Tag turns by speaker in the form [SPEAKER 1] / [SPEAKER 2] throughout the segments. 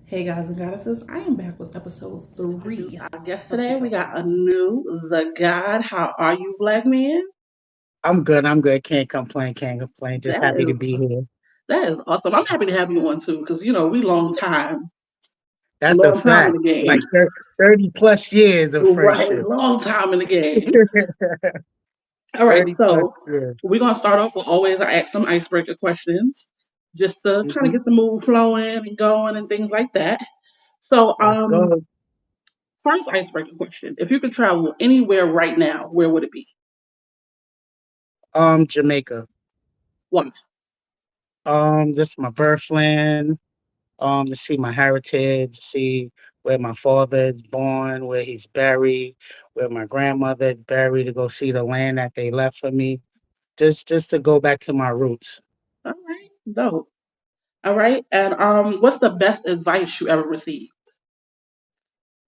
[SPEAKER 1] Hey guys and goddesses, I am back with episode 3. Our guest today, we got the God. How are you, black man?
[SPEAKER 2] I'm good. I'm good. Can't complain. Can't complain. Just
[SPEAKER 1] That
[SPEAKER 2] happy to
[SPEAKER 1] is
[SPEAKER 2] be here.
[SPEAKER 1] that is awesome. I'm happy to have you on too, because we
[SPEAKER 2] That's a
[SPEAKER 1] long time in
[SPEAKER 2] fact.
[SPEAKER 1] the game.
[SPEAKER 2] Like 30 plus years of
[SPEAKER 1] Right,
[SPEAKER 2] friendship.
[SPEAKER 1] long time in the game. All right,
[SPEAKER 2] 30 plus
[SPEAKER 1] so
[SPEAKER 2] years.
[SPEAKER 1] we're gonna start off with always I ask some icebreaker questions, just to kind of
[SPEAKER 2] Hmm.
[SPEAKER 1] get the mood flowing and going and things like that. So,
[SPEAKER 2] Let's go.
[SPEAKER 1] first icebreaker question: if you could travel anywhere right now, where would it be?
[SPEAKER 2] Jamaica.
[SPEAKER 1] One.
[SPEAKER 2] This is my birthland. To see my heritage, see where my father is born, where he's buried, where my grandmother is buried, to go see the land that they left for me. Just to go back to my roots.
[SPEAKER 1] All right, dope. All right. And what's the best advice you ever received?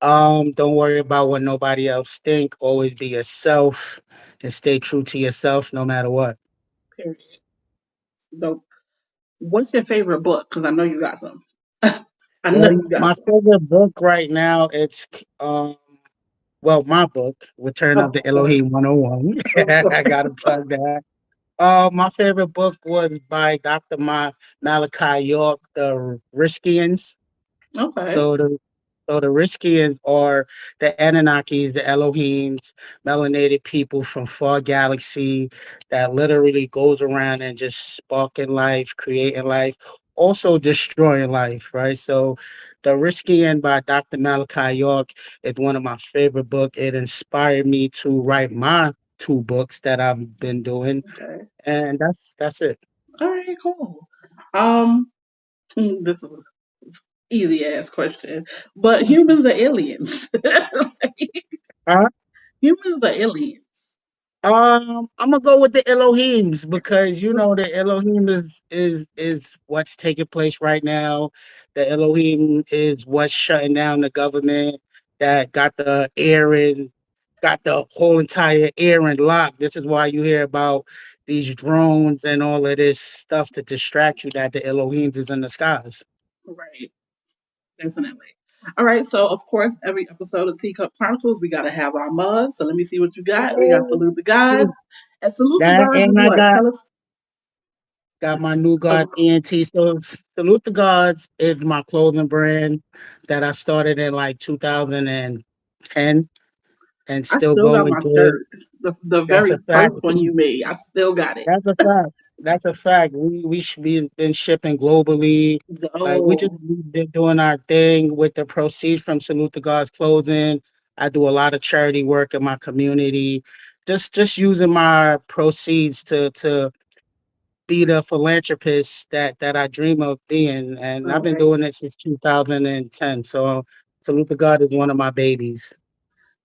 [SPEAKER 2] Don't worry about what nobody else think. Always be yourself and stay true to yourself no matter what.
[SPEAKER 1] Period. Dope. What's your favorite book? Because I know you got some. I know you got
[SPEAKER 2] My
[SPEAKER 1] some.
[SPEAKER 2] favorite book right now, it's um my book, Return of
[SPEAKER 1] Of
[SPEAKER 2] the
[SPEAKER 1] course.
[SPEAKER 2] Elohim 101.
[SPEAKER 1] Of
[SPEAKER 2] I
[SPEAKER 1] course.
[SPEAKER 2] gotta plug that. My favorite book was by Dr. Malachi York, The Riskians.
[SPEAKER 1] Okay.
[SPEAKER 2] So the Riskians are the Anunnakis, the Elohims, melanated people from far galaxy that literally goes around and just sparking life, creating life, also destroying life, right? So the Riskian by Dr. Malachi York is one of my favorite books. It inspired me to write my two books that I've been doing,
[SPEAKER 1] Okay.
[SPEAKER 2] and that's it.
[SPEAKER 1] All right. Cool. Um, this is easy ass question, but humans are aliens. Humans are aliens.
[SPEAKER 2] I'm gonna go with the Elohims because the Elohim is what's taking place right now. The Elohim is what's shutting down the government that got the whole entire air in lock. This is why you hear about these drones and all of this stuff to distract you that the Elohims is in the skies.
[SPEAKER 1] Right. Definitely. All right. So, of course, every episode of Teacup Chronicles, we got to have our mugs. So, let me see what you got. We got
[SPEAKER 2] Oh,
[SPEAKER 1] Salute the Gods. And Salute the
[SPEAKER 2] that
[SPEAKER 1] Gods is
[SPEAKER 2] and I
[SPEAKER 1] what?
[SPEAKER 2] got
[SPEAKER 1] Tell us.
[SPEAKER 2] Got my new
[SPEAKER 1] Oh,
[SPEAKER 2] God ENT. So Salute the Gods is my clothing brand that I started in like 2010 and
[SPEAKER 1] I
[SPEAKER 2] still
[SPEAKER 1] still got
[SPEAKER 2] going
[SPEAKER 1] my
[SPEAKER 2] good.
[SPEAKER 1] shirt. The
[SPEAKER 2] That's
[SPEAKER 1] very
[SPEAKER 2] a fact.
[SPEAKER 1] first one you made. I still got it.
[SPEAKER 2] That's a fact. That's a fact. We should be been shipping globally. Like
[SPEAKER 1] Oh,
[SPEAKER 2] we've been doing our thing with the proceeds from Salute the Gods clothing. I do a lot of charity work in my community. Just using my proceeds to be the philanthropist that I dream of being. And
[SPEAKER 1] all
[SPEAKER 2] I've been
[SPEAKER 1] right.
[SPEAKER 2] doing it since 2010. So Salute to God is one of my babies.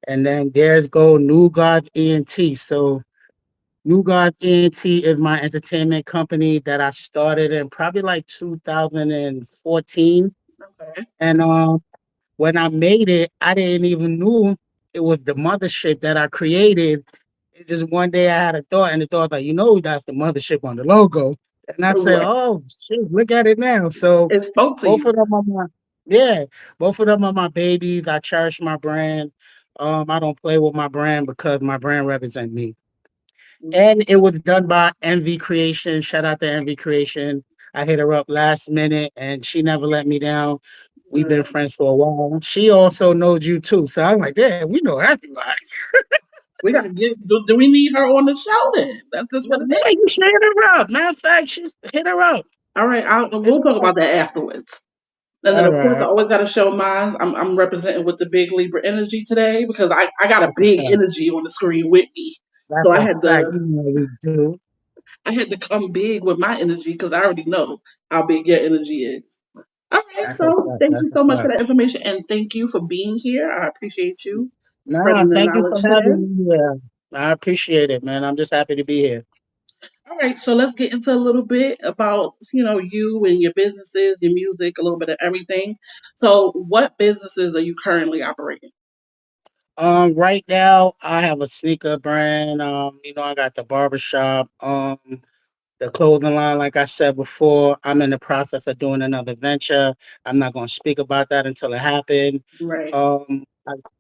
[SPEAKER 2] And then there's go New God ENT. So New God ENT is my entertainment company that I started in probably like 2014.
[SPEAKER 1] Okay.
[SPEAKER 2] And when I made it, I didn't even knew it was the mothership that I created. It just one day I had a thought, and the thought like, that's the mothership on the logo. And I said,
[SPEAKER 1] Right.
[SPEAKER 2] oh shit, look at it now. So
[SPEAKER 1] It spoke to
[SPEAKER 2] both
[SPEAKER 1] you.
[SPEAKER 2] of them are yeah, both of them are my babies. I cherish my brand. I don't play with my brand because my brand represents me. And it was done by MV Creation. Shout out to MV Creation. I hit her up last minute and she never let me down. We've been
[SPEAKER 1] Good.
[SPEAKER 2] friends for a while. She also knows you too. So I'm like, yeah, we know everybody.
[SPEAKER 1] We got to get, do we need her on the show then? That's just what it
[SPEAKER 2] Yeah,
[SPEAKER 1] is.
[SPEAKER 2] you should hit her up. Matter of fact, she's hit her up.
[SPEAKER 1] All right.
[SPEAKER 2] Hit
[SPEAKER 1] We'll talk
[SPEAKER 2] her up.
[SPEAKER 1] about that afterwards. And then,
[SPEAKER 2] All
[SPEAKER 1] of course, I
[SPEAKER 2] right.
[SPEAKER 1] always got to show mine. I'm representing with the big Libra energy today because I got a
[SPEAKER 2] That's a
[SPEAKER 1] big
[SPEAKER 2] fact.
[SPEAKER 1] energy on the screen with me. So
[SPEAKER 2] That's a fact. You know we do.
[SPEAKER 1] I had to come big with my energy because I already know how big your energy is. All right,
[SPEAKER 2] That's a
[SPEAKER 1] so
[SPEAKER 2] fact.
[SPEAKER 1] thank
[SPEAKER 2] That's
[SPEAKER 1] you
[SPEAKER 2] a
[SPEAKER 1] so much for
[SPEAKER 2] fact.
[SPEAKER 1] that information and thank you for being here. I appreciate you
[SPEAKER 2] Nah,
[SPEAKER 1] spreading the
[SPEAKER 2] thank you for
[SPEAKER 1] knowledge today.
[SPEAKER 2] having me here. I appreciate it, man. I'm just happy to be here.
[SPEAKER 1] All right, so let's get into a little bit about you and your businesses, your music, a little bit of everything. So, what businesses are you currently operating?
[SPEAKER 2] Right now I have a sneaker brand. I got the barbershop, The clothing line, like I said before, I'm in the process of doing another venture. I'm not going to speak about that until it happens.
[SPEAKER 1] Right.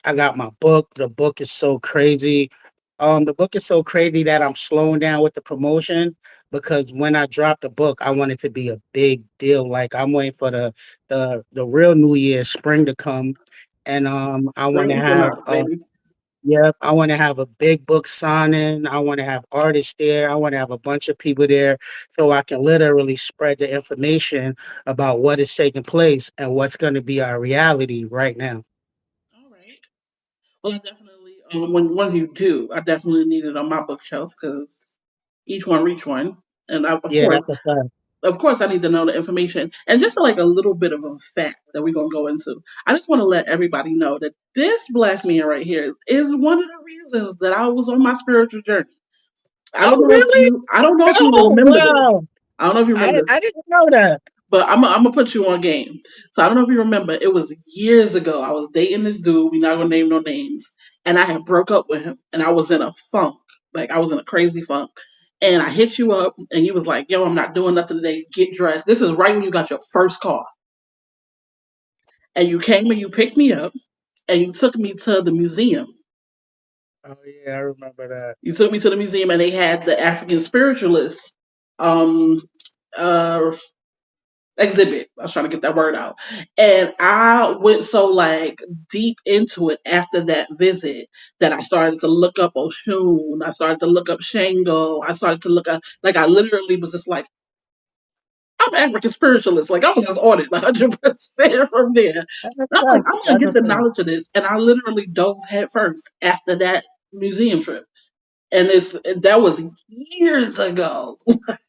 [SPEAKER 2] I got my book. The book is so crazy. The book is so crazy that I'm slowing down with the promotion because when I drop the book, I want it to be a big deal. Like I'm waiting for the real New Year, spring to come, and I want
[SPEAKER 1] Spring
[SPEAKER 2] to have
[SPEAKER 1] equinox, baby.
[SPEAKER 2] yep, I want to have a big book signing. I want to have artists there. I want to have a bunch of people there so I can literally spread the information about what is taking place and what's going to be our reality right now.
[SPEAKER 1] All right. Well, I definitely when you do, I definitely need it on my bookshelf because each one reach one, and
[SPEAKER 2] Yeah, that's a fact.
[SPEAKER 1] of course, I need to know the information and just like a little bit of a fact that we're gonna go into. I just want to let everybody know that this black man right here is one of the reasons that I was on my spiritual journey.
[SPEAKER 2] Oh, really?
[SPEAKER 1] I don't know if you
[SPEAKER 2] Oh,
[SPEAKER 1] remember this.
[SPEAKER 2] wow.
[SPEAKER 1] I don't know if you remember this.
[SPEAKER 2] I didn't know that.
[SPEAKER 1] But I'm gonna put you on game. So I don't know if you remember. It was years ago. I was dating this dude. We not gonna name no names. And I had broke up with him, and I was in a funk. Like I was in a crazy funk. And I hit you up, and he was like, "Yo, I'm not doing nothing today. Get dressed." This is right when you got your first car, and you came and you picked me up, and you took me to the museum.
[SPEAKER 2] Oh, yeah, I remember that.
[SPEAKER 1] You took me to the museum, and they had the African spiritualists um, uh, exhibit. I was trying to get that word out. And I went so like deep into it after that visit that I started to look up Oshun. I started to look up Shango. I started to look up like I literally was just like, I'm African spiritualist. Like I was just on it 100% from there. And
[SPEAKER 2] That's a
[SPEAKER 1] I'm like,
[SPEAKER 2] fact.
[SPEAKER 1] I'm gonna
[SPEAKER 2] That's
[SPEAKER 1] get
[SPEAKER 2] a
[SPEAKER 1] the
[SPEAKER 2] fact.
[SPEAKER 1] knowledge of this. And I literally dove head first after that museum trip. And that was years ago.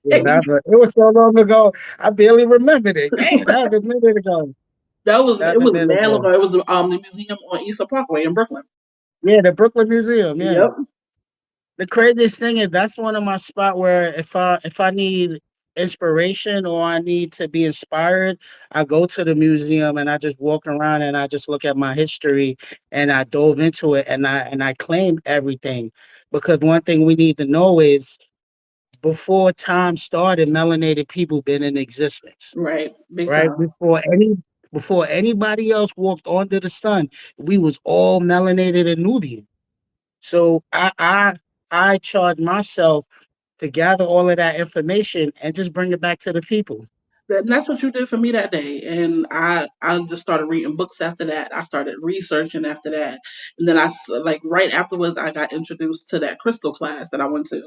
[SPEAKER 2] Yeah, it was so long ago. I barely remembered it. Dang, that was a minute ago. That
[SPEAKER 1] It
[SPEAKER 2] was a
[SPEAKER 1] was
[SPEAKER 2] minute
[SPEAKER 1] mad long
[SPEAKER 2] ago.
[SPEAKER 1] ago. It was the museum on Eastern Parkway in Brooklyn.
[SPEAKER 2] Yeah, the Brooklyn Museum. Yeah.
[SPEAKER 1] Yep.
[SPEAKER 2] The craziest thing is that's one of my spot where if I need inspiration or I need to be inspired, I go to the museum and I just walk around and I just look at my history and I dove into it and I claim everything. Because one thing we need to know is before time started, melanated people been in existence.
[SPEAKER 1] Right. Big
[SPEAKER 2] Right?
[SPEAKER 1] time.
[SPEAKER 2] Before anybody else walked onto the sun, we was all melanated and Nubian. So I charge myself to gather all of that information and just bring it back to the people.
[SPEAKER 1] That's what you did for me that day. And I just started reading books after that. I started researching after that. And then like right afterwards, I got introduced to that crystal class that I went to.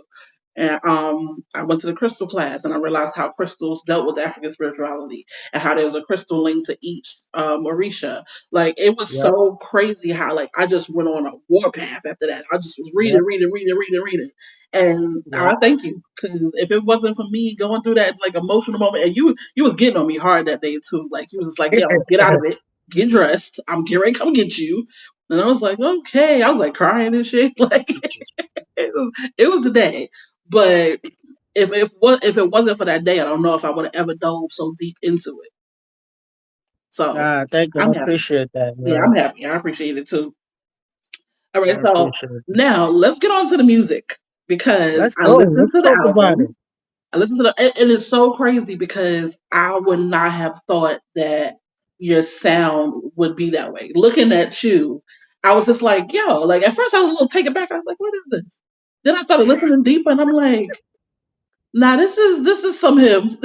[SPEAKER 1] And I went to the crystal class and I realized how crystals dealt with African spirituality and how there's a crystal linked to each Orisha. Like it was
[SPEAKER 2] Yep,
[SPEAKER 1] so crazy how like I just went on a warpath after that. I just was
[SPEAKER 2] yep,
[SPEAKER 1] reading. And
[SPEAKER 2] yep.
[SPEAKER 1] I thank you because if it wasn't for me going through that like emotional moment, and you was getting on me hard that day too. Like you was just like, "Yo, get out of it, get dressed. I'm getting ready to come get you." And I was like, "Okay." I was like crying and shit. Like it was the day. But if it wasn't for that day, I don't know if I would have ever dove so deep into it. So
[SPEAKER 2] Nah, thank you. I
[SPEAKER 1] I'm happy.
[SPEAKER 2] appreciate that,
[SPEAKER 1] Yeah,
[SPEAKER 2] bro.
[SPEAKER 1] I'm happy. I appreciate it too. All right,
[SPEAKER 2] I
[SPEAKER 1] so
[SPEAKER 2] appreciate it.
[SPEAKER 1] now let's get on to the music because
[SPEAKER 2] Let's
[SPEAKER 1] I
[SPEAKER 2] go.
[SPEAKER 1] listened
[SPEAKER 2] Let's
[SPEAKER 1] to the
[SPEAKER 2] talk about it.
[SPEAKER 1] album. I listened to and it's so crazy because I would not have thought that your sound would be that way. Looking at you, I was just like, yo, like at first I was a little taken back. I was like, what is this? Then I started listening deeper and I'm like, nah, this is some him.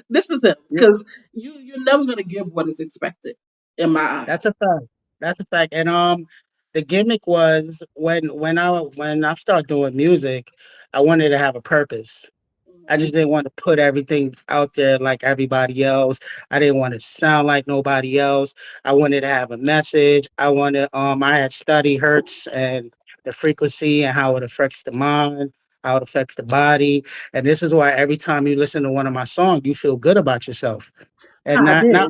[SPEAKER 1] This is him
[SPEAKER 2] Yeah,
[SPEAKER 1] because you're never gonna give what is expected in my eyes.
[SPEAKER 2] that's a fact. That's a fact. And the gimmick was when I started doing music, I wanted to have a purpose. I
[SPEAKER 1] Mhm.
[SPEAKER 2] just didn't want to put everything out there like everybody else. I didn't want to sound like nobody else. I wanted to have a message. I had studied hertz and the frequency and how it affects the mind, how it affects the body. And this is why every time you listen to one of my songs, you feel good about yourself. And
[SPEAKER 1] I did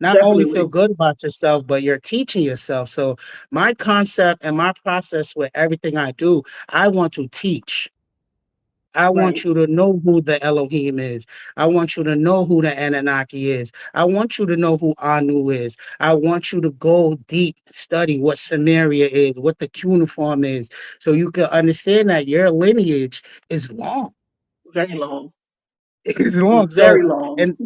[SPEAKER 2] not only feel
[SPEAKER 1] definitely
[SPEAKER 2] good about yourself, but you're teaching yourself. So my concept and my process with everything I do, I want to teach. I
[SPEAKER 1] right.
[SPEAKER 2] want you to know who the Elohim is. I want you to know who the Anunnaki is. I want you to know who Anu is. I want you to go deep, study what Samaria is, what the cuneiform is, so you can understand that your lineage is long.
[SPEAKER 1] Very long.
[SPEAKER 2] It's long. So
[SPEAKER 1] Very long.
[SPEAKER 2] and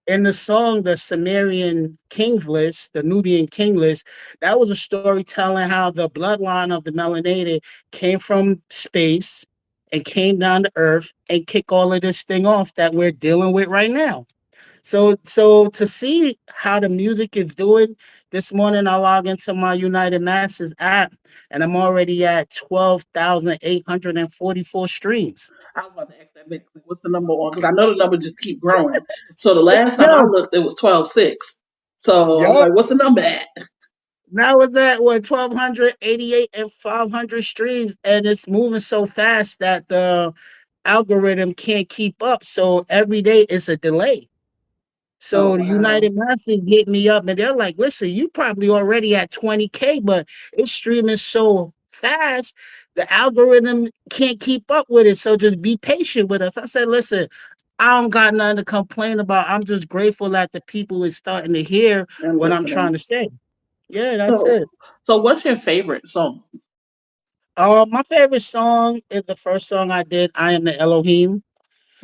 [SPEAKER 2] in the song, the Sumerian Kings List, the Nubian King List, that was a story telling how the bloodline of the melanated came from space and came down to Earth and kick all of this thing off that we're dealing with right now. So to see how the music is doing, this morning I log into my United Masses app and I'm already at 12,844 streams.
[SPEAKER 1] I was about to ask that next. What's the number on? Because I know the number just keep growing. So the last time I
[SPEAKER 2] Yo,
[SPEAKER 1] looked, it was 12.6. So I'm
[SPEAKER 2] yo,
[SPEAKER 1] like, what's the number at?
[SPEAKER 2] now it's at what 1,288 and 500 streams, and it's moving so fast that the algorithm can't keep up. So every day it's a delay.
[SPEAKER 1] Oh
[SPEAKER 2] So the
[SPEAKER 1] wow.
[SPEAKER 2] United Masters hit me up and they're like, listen, you probably already at 20K, but it's streaming so fast, the algorithm can't keep up with it. So just be patient with us. I said, listen, I don't got nothing to complain about. I'm just grateful that the people is starting to hear
[SPEAKER 1] And
[SPEAKER 2] what I'm trying
[SPEAKER 1] listening.
[SPEAKER 2] to say. Yeah, that's
[SPEAKER 1] So
[SPEAKER 2] it.
[SPEAKER 1] so what's your favorite song?
[SPEAKER 2] My favorite song is the first song I did, I Am the Elohim.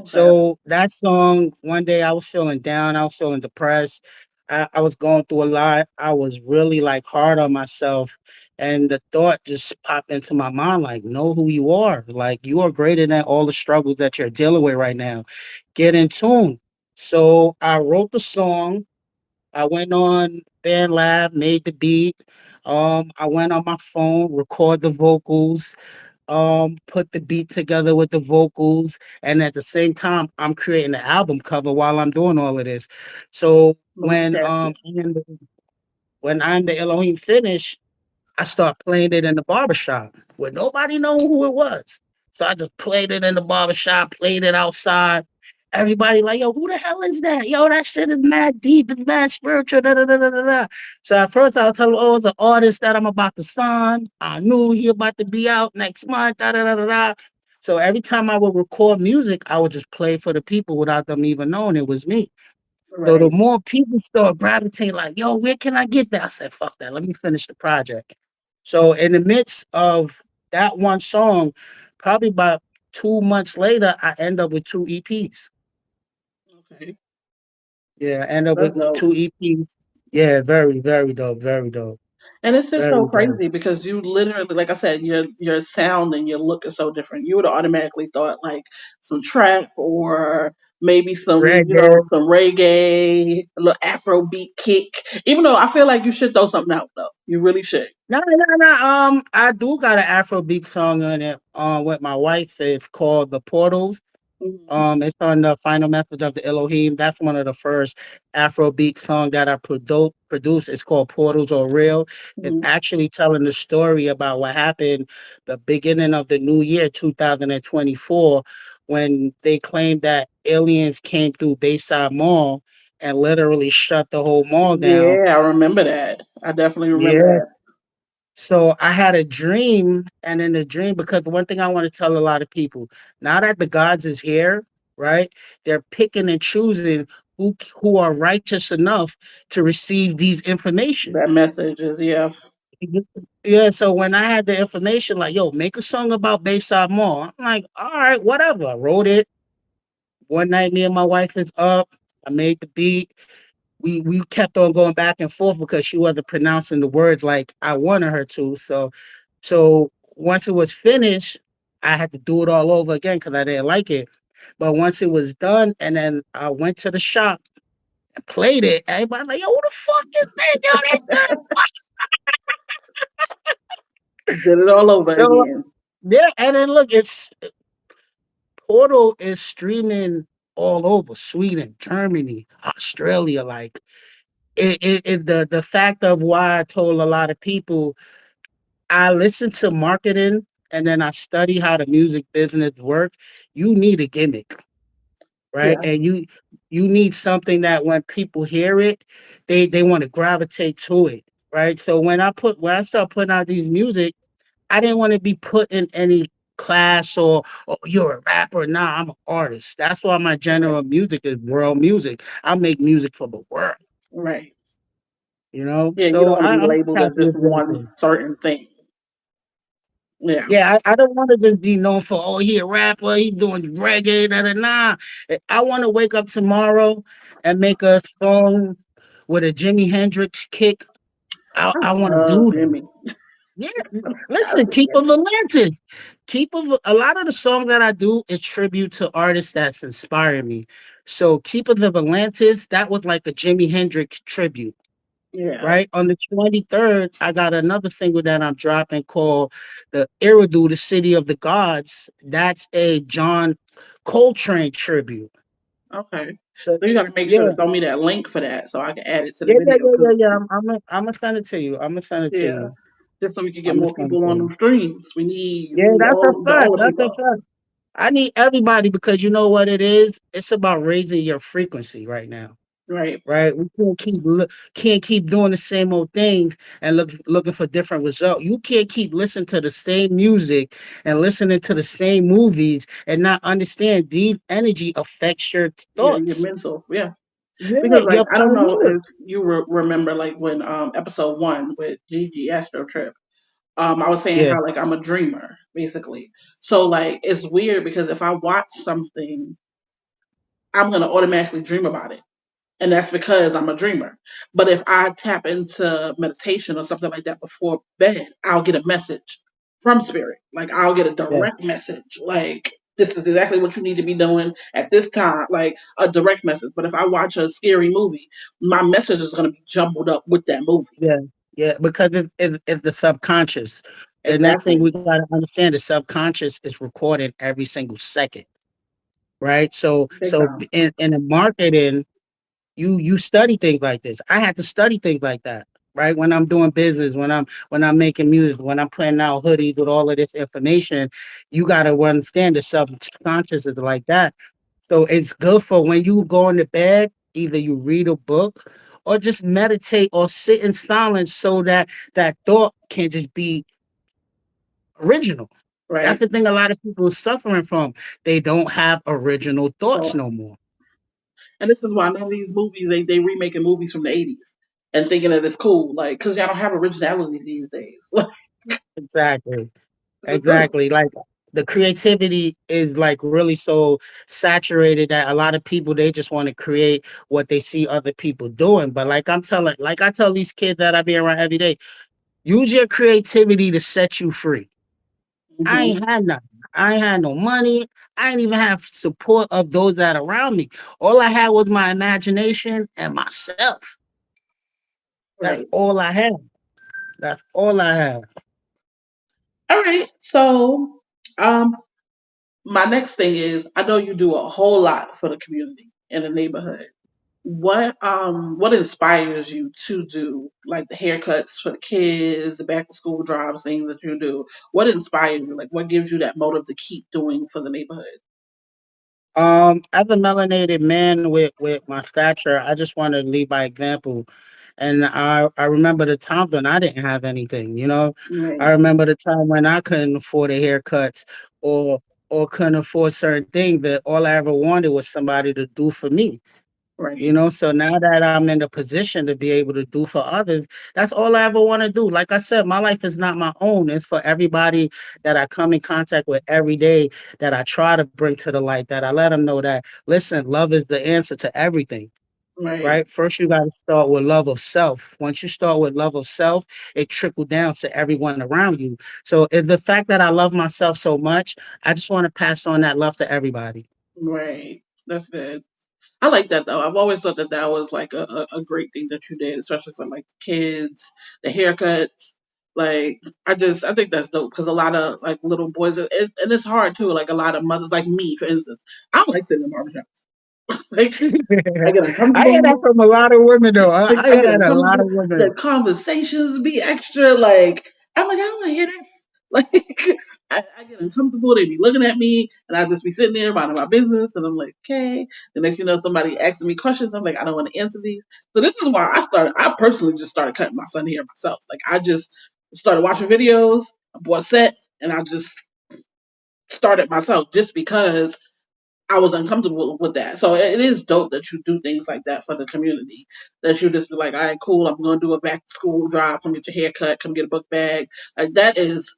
[SPEAKER 1] Okay.
[SPEAKER 2] So that song, one day I was feeling down, I was feeling depressed. I was going through a lot. I was really like hard on myself. And the thought just popped into my mind like, know who you are. Like, you are greater than all the struggles that you're dealing with right now. Get in tune. So I wrote the song. I went on BandLab, made the beat. I went on my phone, record the vocals, put the beat together with the vocals, and at the same time I'm creating the album cover while I'm doing all of this. So
[SPEAKER 1] Multitasking.
[SPEAKER 2] when I'm the Elohim finish, I start playing it in the barbershop where nobody know who it was. So I just played it in the barbershop, played it outside. Everybody like, yo, who the hell is that? Yo, that shit is mad deep. It's mad spiritual. Da, da, da, da, da, da. So at first I was telling, oh, it's an artist that I'm about to sign. I knew he about to be out next month. Da, da, da, da, da. So every time I would record music, I would just play for the people without them even knowing it was me. So the
[SPEAKER 1] Right.
[SPEAKER 2] more people start gravitating, like, yo, where can I get that? I said, fuck that. Let me finish the project. So in the midst of that one song, probably about 2 months later, I end up with two EPs.
[SPEAKER 1] Okay.
[SPEAKER 2] Yeah, I end up
[SPEAKER 1] That's
[SPEAKER 2] with
[SPEAKER 1] dope.
[SPEAKER 2] two EPs. Yeah, very, very dope, very dope,
[SPEAKER 1] And it's just so
[SPEAKER 2] very dope.
[SPEAKER 1] crazy because you literally, like I said, your sound and your look is so different. You would have automatically thought like some trap or maybe some,
[SPEAKER 2] Reggae.
[SPEAKER 1] some reggae, a little Afro beat kick. Even though I feel like you should throw something out though. You really should.
[SPEAKER 2] No, no, no. I do got an Afrobeat song on it. With my wife. It's called "The Portals."
[SPEAKER 1] Hmm.
[SPEAKER 2] It's on the Final Message of the Elohim. That's one of the first Afrobeat song that I produced. It's called Portals Are Real. It's
[SPEAKER 1] Hmm.
[SPEAKER 2] actually telling the story about what happened the beginning of the new year, 2024, when they claimed that aliens came through Bayside Mall and literally shut the whole mall down.
[SPEAKER 1] Yeah, I remember that. I definitely remember
[SPEAKER 2] Yeah.
[SPEAKER 1] that.
[SPEAKER 2] So I had a dream, and in the dream, because one thing I want to tell a lot of people, now that the gods is here, right? They're picking and choosing who are righteous enough to receive these information.
[SPEAKER 1] That message is yeah.
[SPEAKER 2] Yeah, so when I had the information, like, yo, make a song about Bayside Mall, I'm like, all right, whatever. I wrote it. One night, me and my wife is up. I made the beat. We kept on going back and forth because she wasn't pronouncing the words like I wanted her to. So once it was finished, I had to do it all over again because I didn't like it. But once it was done, and then I went to the shop and played it, everybody's like, "Yo, who the fuck is this? Yo, that's good."
[SPEAKER 1] Did it all over
[SPEAKER 2] So
[SPEAKER 1] again.
[SPEAKER 2] yeah, and then look, it's Portal is streaming all over Sweden, Germany, Australia. Like the fact of why I told a lot of people I listen to marketing and then I study how the music business work. You need a gimmick, right?
[SPEAKER 1] Yeah.
[SPEAKER 2] And you need something that when people hear it, they want to gravitate to it, right? So when I start putting out these music, I didn't want to be put in any class or you're a rapper. Nah, I'm an artist. That's why my genre
[SPEAKER 1] Right.
[SPEAKER 2] of music is world music. I make music for the world,
[SPEAKER 1] Right.
[SPEAKER 2] you know.
[SPEAKER 1] Yeah, you don't
[SPEAKER 2] So
[SPEAKER 1] want to be
[SPEAKER 2] I'm
[SPEAKER 1] labeled as
[SPEAKER 2] happy
[SPEAKER 1] just
[SPEAKER 2] with
[SPEAKER 1] one
[SPEAKER 2] everything.
[SPEAKER 1] certain thing. Yeah.
[SPEAKER 2] Yeah, I don't want to just be known for, oh, he a rapper, he doing reggae, da da. Nah, I want to wake up tomorrow and make a song with a Jimi Hendrix kick.
[SPEAKER 1] I
[SPEAKER 2] I want to
[SPEAKER 1] love
[SPEAKER 2] do that.
[SPEAKER 1] Jimmy.
[SPEAKER 2] Yeah,
[SPEAKER 1] I
[SPEAKER 2] listen,
[SPEAKER 1] think
[SPEAKER 2] keep of
[SPEAKER 1] Jimmy.
[SPEAKER 2] Atlantis. Keep of a lot of the songs that I do is tribute to artists that's inspired me. So Keep of Atlantis, that was like a Jimi Hendrix tribute.
[SPEAKER 1] Yeah.
[SPEAKER 2] Right on the 23rd, I got another single that I'm dropping called "The Eridu, the City of the Gods." That's a John Coltrane tribute.
[SPEAKER 1] Okay.
[SPEAKER 2] So
[SPEAKER 1] So you got to make sure to
[SPEAKER 2] yeah,
[SPEAKER 1] throw me that link for that so I can add it to the
[SPEAKER 2] yeah, yeah,
[SPEAKER 1] video.
[SPEAKER 2] yeah,
[SPEAKER 1] Cause
[SPEAKER 2] yeah, yeah. I'm gonna send it to you. I'm gonna send it to
[SPEAKER 1] yeah,
[SPEAKER 2] you.
[SPEAKER 1] just so we can get
[SPEAKER 2] I'm gonna
[SPEAKER 1] more
[SPEAKER 2] send it
[SPEAKER 1] people
[SPEAKER 2] to
[SPEAKER 1] on
[SPEAKER 2] you.
[SPEAKER 1] them streams. We
[SPEAKER 2] Yeah,
[SPEAKER 1] need
[SPEAKER 2] that's a
[SPEAKER 1] all
[SPEAKER 2] fact.
[SPEAKER 1] the
[SPEAKER 2] That's a
[SPEAKER 1] people.
[SPEAKER 2] fact. I need everybody because you know what it is. It's about raising your frequency right now.
[SPEAKER 1] Right.
[SPEAKER 2] Right? We can't keep doing the same old things and looking for different results. You can't keep listening to the same music and listening to the same movies and not understand deep energy affects your
[SPEAKER 1] Your
[SPEAKER 2] thoughts.
[SPEAKER 1] mental. Yeah.
[SPEAKER 2] Yeah,
[SPEAKER 1] Because like
[SPEAKER 2] your
[SPEAKER 1] I don't know
[SPEAKER 2] paranoia.
[SPEAKER 1] if you remember like when episode 1 with Gigi Astro Trip. I was saying
[SPEAKER 2] Yeah,
[SPEAKER 1] how like I'm a dreamer basically. So like it's weird because if I watch something, I'm gonna automatically dream about it. And that's because I'm a dreamer. But if I tap into meditation or something like that before bed, I'll get a message from spirit. Like I'll get a
[SPEAKER 2] yeah,
[SPEAKER 1] direct message. Like this is exactly what you need to be doing at this time. Like a direct message. But if I watch a scary movie, my message is going to be jumbled up with that movie.
[SPEAKER 2] yeah, yeah. Because it's the subconscious. The next thing we
[SPEAKER 1] Exactly.
[SPEAKER 2] gotta understand, the subconscious is recording every single second. Right.
[SPEAKER 1] Big time.
[SPEAKER 2] In the marketing, you study things like this. I had to study things like that, right? When I'm doing business, when I'm making music, when I'm putting out hoodies with all of this information, you gotta understand the subconscious is like that. So it's good for when you go into bed, either you read a book or just meditate or sit in silence so that that thought can just be original. That's
[SPEAKER 1] Right.
[SPEAKER 2] the thing a lot of people are suffering from. They don't have original thoughts
[SPEAKER 1] So,
[SPEAKER 2] no more.
[SPEAKER 1] and this is why none of these movies, they remaking movies from the 80s and thinking that it's cool. Like, because y'all don't have originality these days. Like,
[SPEAKER 2] Exactly.
[SPEAKER 1] it's the truth.
[SPEAKER 2] Exactly. Like the creativity is like really so saturated that a lot of people they just want to create what they see other people doing. But like I tell these kids that I be around every day, use your creativity to set you free. I
[SPEAKER 1] Hmm.
[SPEAKER 2] ain't had nothing. I ain't had no money. I ain't even have support of those that around me. All I had was my imagination and myself. That's
[SPEAKER 1] Right.
[SPEAKER 2] all I had. That's all I had.
[SPEAKER 1] All right. So, um, my next thing is I know you do a whole lot for the community in the neighborhood. What inspires you to do like the haircuts for the kids, the back to school drives, things that you do? What inspires you? Like what gives you that motive to keep doing for the neighborhood?
[SPEAKER 2] As a melanated man with my stature, I just want to lead by example. And I remember the times when I didn't have anything, you know. I
[SPEAKER 1] Right,
[SPEAKER 2] remember the time when I couldn't afford a haircuts or couldn't afford certain things that all I ever wanted was somebody to do for me. You
[SPEAKER 1] right,
[SPEAKER 2] know, so now that I'm in the position to be able to do for others, that's all I ever want to do. Like I said, my life is not my own. It's for everybody that I come in contact with every day that I try to bring to the light, that I let them know that, listen, love is the answer to everything,
[SPEAKER 1] right,
[SPEAKER 2] right? First, you got to start with love of self. Once you start with love of self, it trickle down to everyone around you. So if the fact that I love myself so much, I just want to pass on that love to everybody.
[SPEAKER 1] right. That's good. I like that though. I've always thought that that was like a great thing that you did, especially for like the kids, the haircuts. Like I think that's dope because a lot of like little boys, and it's hard too. Like a lot of mothers, like me, for instance, I don't like sitting in barbershops. Like I get
[SPEAKER 2] I hear that
[SPEAKER 1] uncomfortable.
[SPEAKER 2] from a lot of women, though. I
[SPEAKER 1] I
[SPEAKER 2] hear
[SPEAKER 1] get
[SPEAKER 2] that a lot
[SPEAKER 1] uncomfortable.
[SPEAKER 2] of women.
[SPEAKER 1] The conversations be extra. Like I'm like I don't want to hear this. Like I get uncomfortable. They be looking at me, and I just be sitting there minding my business, and I'm like, okay. The next you know, somebody asking me questions. I'm like, I don't want to answer these. So this is why I started. I personally just started cutting my son hair myself. Like I just started watching videos. I bought a set, and I just started myself just because I was uncomfortable with that. So it is dope that you do things like that for the community. That you just be like, all right, cool, I'm going to do a back to school drive. Come get your hair cut. Come get a book bag. Like that is.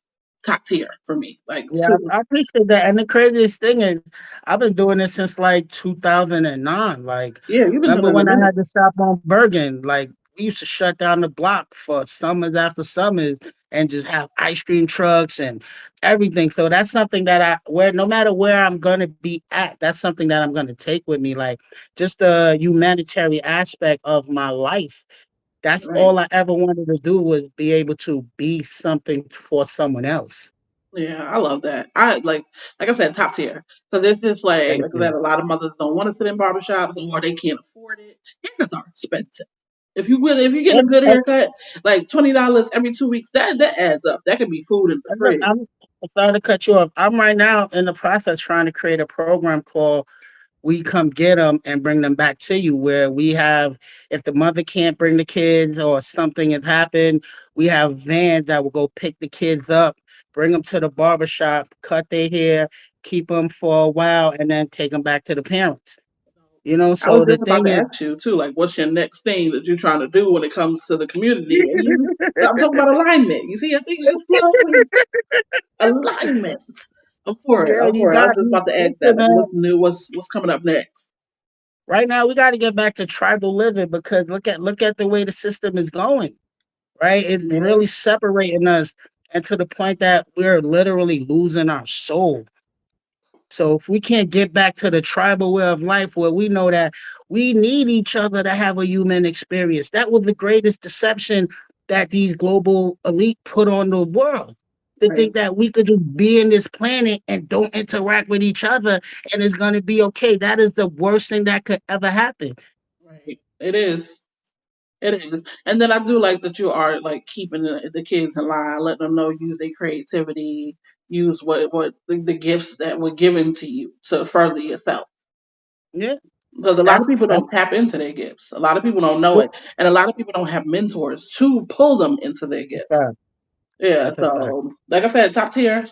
[SPEAKER 1] top tier for me. Like
[SPEAKER 2] Yeah,
[SPEAKER 1] super.
[SPEAKER 2] I appreciate that. And the craziest thing is, I've been doing this since like 2009. Like,
[SPEAKER 1] Yeah, you've been doing
[SPEAKER 2] remember
[SPEAKER 1] it a
[SPEAKER 2] when I
[SPEAKER 1] minute.
[SPEAKER 2] had to stop on Bergen? Like, we used to shut down the block for summers after summers and just have ice cream trucks and everything. So that's something that where no matter where I'm gonna be at, that's something that I'm gonna take with me. Like, just the humanitarian aspect of my life. That's
[SPEAKER 1] Right.
[SPEAKER 2] all I ever wanted to do was be able to be something for someone else.
[SPEAKER 1] Yeah, I love that. Like I said, top tier. Because it's just like
[SPEAKER 2] Thank
[SPEAKER 1] I said,
[SPEAKER 2] you.
[SPEAKER 1] a lot of mothers don't want to sit in barbershops or they can't afford it. Haircuts are expensive. If you're getting a good haircut, like $20 every 2 weeks, that adds up. That could be food in the
[SPEAKER 2] Look,
[SPEAKER 1] fridge.
[SPEAKER 2] I'm sorry to cut you off. I'm right now in the process trying to create a program called We Come Get Them and Bring Them Back to You, where we have, if the mother can't bring the kids or something has happened, we have vans that will go pick the kids up, bring them to the barbershop, cut their hair, keep them for a while, and then take them back to the parents.
[SPEAKER 1] I was
[SPEAKER 2] So the
[SPEAKER 1] just about
[SPEAKER 2] thing
[SPEAKER 1] to
[SPEAKER 2] is,
[SPEAKER 1] ask you too, like, what's your next thing that you're trying to do when it comes to the community? And I'm talking about alignment. You see, I think so slowly alignment. I'm for it.
[SPEAKER 2] girl,
[SPEAKER 1] I'm
[SPEAKER 2] you
[SPEAKER 1] for it. I was
[SPEAKER 2] got
[SPEAKER 1] just
[SPEAKER 2] you.
[SPEAKER 1] about to ask that.
[SPEAKER 2] Listen,
[SPEAKER 1] Like,
[SPEAKER 2] man.
[SPEAKER 1] what's new? What's coming up next?
[SPEAKER 2] Right now, we got to get back to tribal living because look at the way the system is going. Right, it's
[SPEAKER 1] Yeah,
[SPEAKER 2] really separating us, and to the point that we're literally losing our soul. So if we can't get back to the tribal way of life where we know that we need each other to have a human experience, that was the greatest deception that these global elite put on the world. To
[SPEAKER 1] right,
[SPEAKER 2] think that we could just be in this planet and don't interact with each other and it's going to be okay. That is the worst thing that could ever happen.
[SPEAKER 1] right. It is. It is. And then I do like that you are like keeping the kids in line, letting them know use their creativity, use what the gifts that were given to you to further yourself.
[SPEAKER 2] Yeah,
[SPEAKER 1] Because a lot of people
[SPEAKER 2] that's
[SPEAKER 1] don't tap into their gifts. A lot of people don't know
[SPEAKER 2] well,
[SPEAKER 1] it, and a lot of people don't have mentors to pull them into their
[SPEAKER 2] that's a
[SPEAKER 1] gifts.
[SPEAKER 2] fact.
[SPEAKER 1] Yeah.
[SPEAKER 2] That's a fact.
[SPEAKER 1] So, like I said, top tier.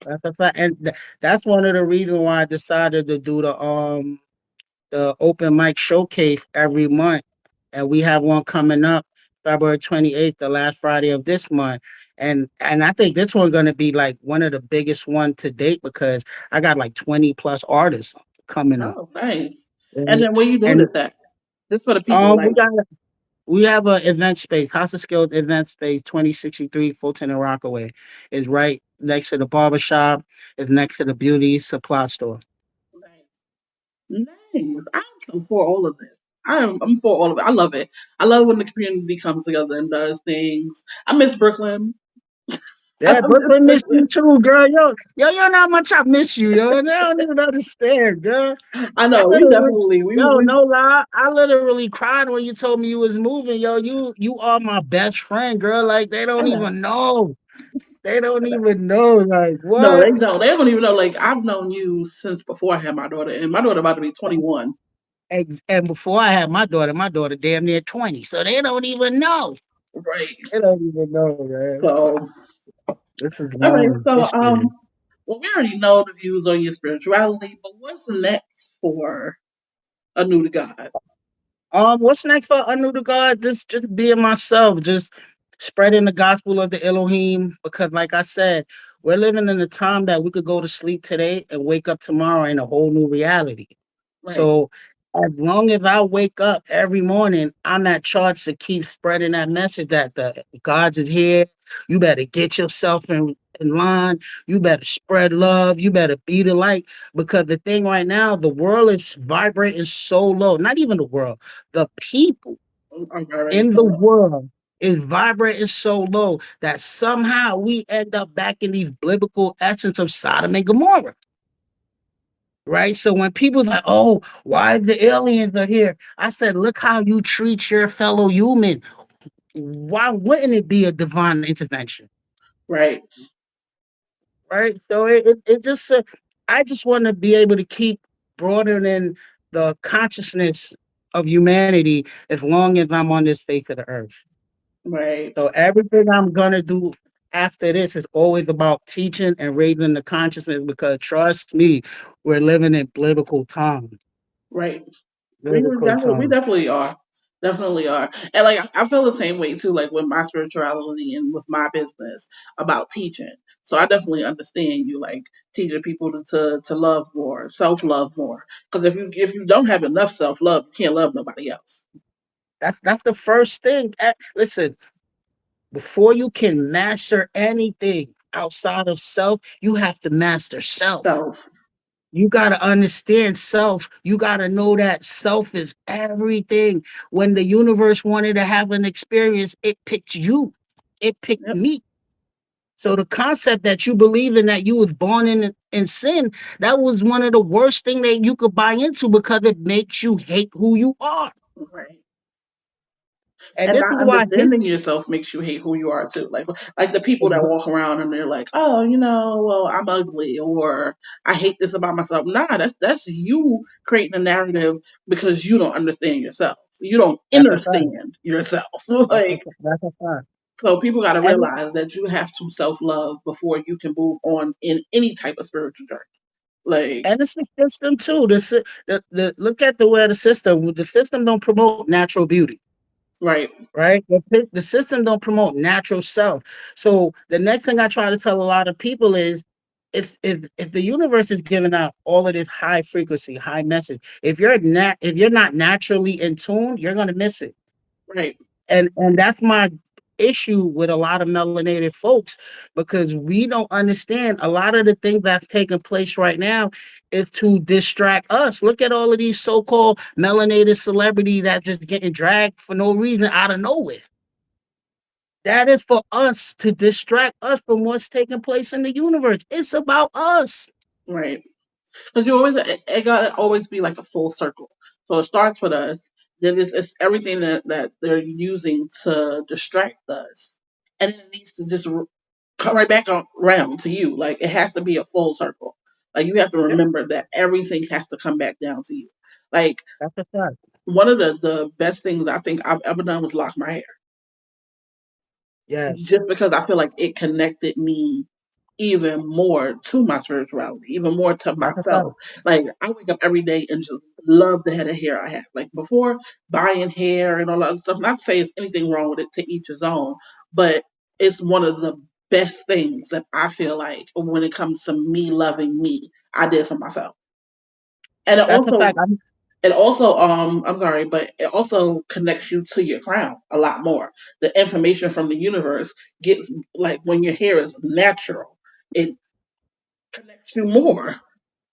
[SPEAKER 2] That's a fact, and that's one of the reasons why I decided to do the open mic showcase every month, and we have one coming up February 28th, the last Friday of this month. And I think this one's gonna be like one of the biggest one to date because I got like 20 plus artists coming up.
[SPEAKER 1] Oh, nice. And
[SPEAKER 2] And,
[SPEAKER 1] then where you doing
[SPEAKER 2] and
[SPEAKER 1] it at? Just for the people, like,
[SPEAKER 2] we have a event space, House of Skills event space, 2063 Fulton and Rockaway. Is right next to the barber shop, is next to the beauty supply store.
[SPEAKER 1] nice. Nice. I'm so for all of this. I'm for all of it. I love it. I love when the community comes together and does things. I miss Brooklyn. I
[SPEAKER 2] Yeah,
[SPEAKER 1] miss
[SPEAKER 2] Brooklyn miss
[SPEAKER 1] Brooklyn.
[SPEAKER 2] you too, girl. You know how much I miss you, yo. They don't even understand, girl.
[SPEAKER 1] I
[SPEAKER 2] I
[SPEAKER 1] know we
[SPEAKER 2] literally,
[SPEAKER 1] definitely
[SPEAKER 2] yo,
[SPEAKER 1] we
[SPEAKER 2] no lie. I literally cried when you told me you was moving, yo. You are my best friend, girl. Like they
[SPEAKER 1] I
[SPEAKER 2] don't
[SPEAKER 1] know.
[SPEAKER 2] even know. They don't even know. Like
[SPEAKER 1] No,
[SPEAKER 2] what?
[SPEAKER 1] they don't. They don't even know. Like I've known you since before I had my daughter, and my daughter about to be 21.
[SPEAKER 2] And before I had my daughter damn near 20. So they don't even know.
[SPEAKER 1] Right.
[SPEAKER 2] They don't even know, man.
[SPEAKER 1] So,
[SPEAKER 2] This is
[SPEAKER 1] all right.
[SPEAKER 2] long
[SPEAKER 1] So,
[SPEAKER 2] history.
[SPEAKER 1] well, we already know the views on your spirituality, but what's next for a new to God?
[SPEAKER 2] What's next for Anu to God? Just being myself, just spreading the gospel of the Elohim. Because, like I said, we're living in a time that we could go to sleep today and wake up tomorrow in a whole new reality.
[SPEAKER 1] Right.
[SPEAKER 2] So, as long as I wake up every morning, I'm at charge to keep spreading that message that the God's is here. You better get yourself in line. You better spread love. You better be the light. Because the thing right now, the world is vibrating so low. Not even the world, the people
[SPEAKER 1] I'm already
[SPEAKER 2] in the
[SPEAKER 1] so
[SPEAKER 2] world is vibrating so low that somehow we end up back in these biblical essence of Sodom and Gomorrah. Right. So when people like, oh, why the aliens are here? I said, look how you treat your fellow human. Why wouldn't it be a divine intervention?
[SPEAKER 1] right,
[SPEAKER 2] Right. So it just I just want to be able to keep broadening the consciousness of humanity as long as I'm on this face of the earth.
[SPEAKER 1] right,
[SPEAKER 2] So everything I'm gonna do after this is always about teaching and raising the consciousness because trust me, we're living in biblical time.
[SPEAKER 1] right. We
[SPEAKER 2] Biblical
[SPEAKER 1] definitely we
[SPEAKER 2] time.
[SPEAKER 1] definitely are. Definitely are. And like I feel the same way too, like with my spirituality and with my business about teaching. So I definitely understand you like teaching people to love more, self love more. Because if you don't have enough self love, you can't love nobody else.
[SPEAKER 2] That's the first thing. Listen, before you can master anything outside of self, you have to master self.
[SPEAKER 1] So
[SPEAKER 2] You got to understand self. You got to know that self is everything. When the universe wanted to have an experience, it picked you. It picked
[SPEAKER 1] yep,
[SPEAKER 2] me. So the concept that you believe in, that you was born in sin, that was one of the worst thing that you could buy into, because it makes you hate who you are.
[SPEAKER 1] right.
[SPEAKER 2] And
[SPEAKER 1] And
[SPEAKER 2] this
[SPEAKER 1] not
[SPEAKER 2] is why his
[SPEAKER 1] understanding yourself makes you hate who you are too. Like the people that
[SPEAKER 2] exa-
[SPEAKER 1] walk around and they're like, oh, well, I'm ugly or I hate this about myself. Nah, that's you creating a narrative because you don't understand yourself. You don't
[SPEAKER 2] that's a fact.
[SPEAKER 1] understand yourself. like
[SPEAKER 2] That's a fact.
[SPEAKER 1] so people got to
[SPEAKER 2] And
[SPEAKER 1] realize that you have to self love before you can move on in any type of spiritual journey. Like
[SPEAKER 2] and it's the system too. The look at the way the system don't promote natural beauty.
[SPEAKER 1] right,
[SPEAKER 2] Right? The system don't promote natural self. So the next thing I try to tell a lot of people is, if the universe is giving out all of this high frequency, high message, if you're not naturally in tune, you're gonna miss it.
[SPEAKER 1] right,
[SPEAKER 2] And that's my issue with a lot of melanated folks, because we don't understand a lot of the things that's taking place right now is to distract us. Look at all of these so-called melanated celebrity that just getting dragged for no reason out of nowhere. That is for us to distract us from what's taking place in the universe. It's about us.
[SPEAKER 1] right. Because you always it gotta always be like a full circle. So it starts with us, then it's everything that they're using to distract us, and then it needs to just come right back around to you. Like it has to be a full circle. Like you have to
[SPEAKER 2] Yeah,
[SPEAKER 1] remember that everything has to come back down to you. Like
[SPEAKER 2] that's a fact.
[SPEAKER 1] one of the best things I think I've ever done was lock my hair,
[SPEAKER 2] Yes,
[SPEAKER 1] just because I feel like it connected me even more to my spirituality, even more to
[SPEAKER 2] that's a
[SPEAKER 1] myself.
[SPEAKER 2] fact.
[SPEAKER 1] Like I wake up every day and just love the head of hair I have. Like before buying hair and all that other stuff, not to say there's anything wrong with it, to each his own, but it's one of the best things that I feel like when it comes to me loving me, I did for myself. And
[SPEAKER 2] That's a fact.
[SPEAKER 1] it also I'm sorry, but it also connects you to your crown a lot more. The information from the universe gets like when your hair is natural, it connects you more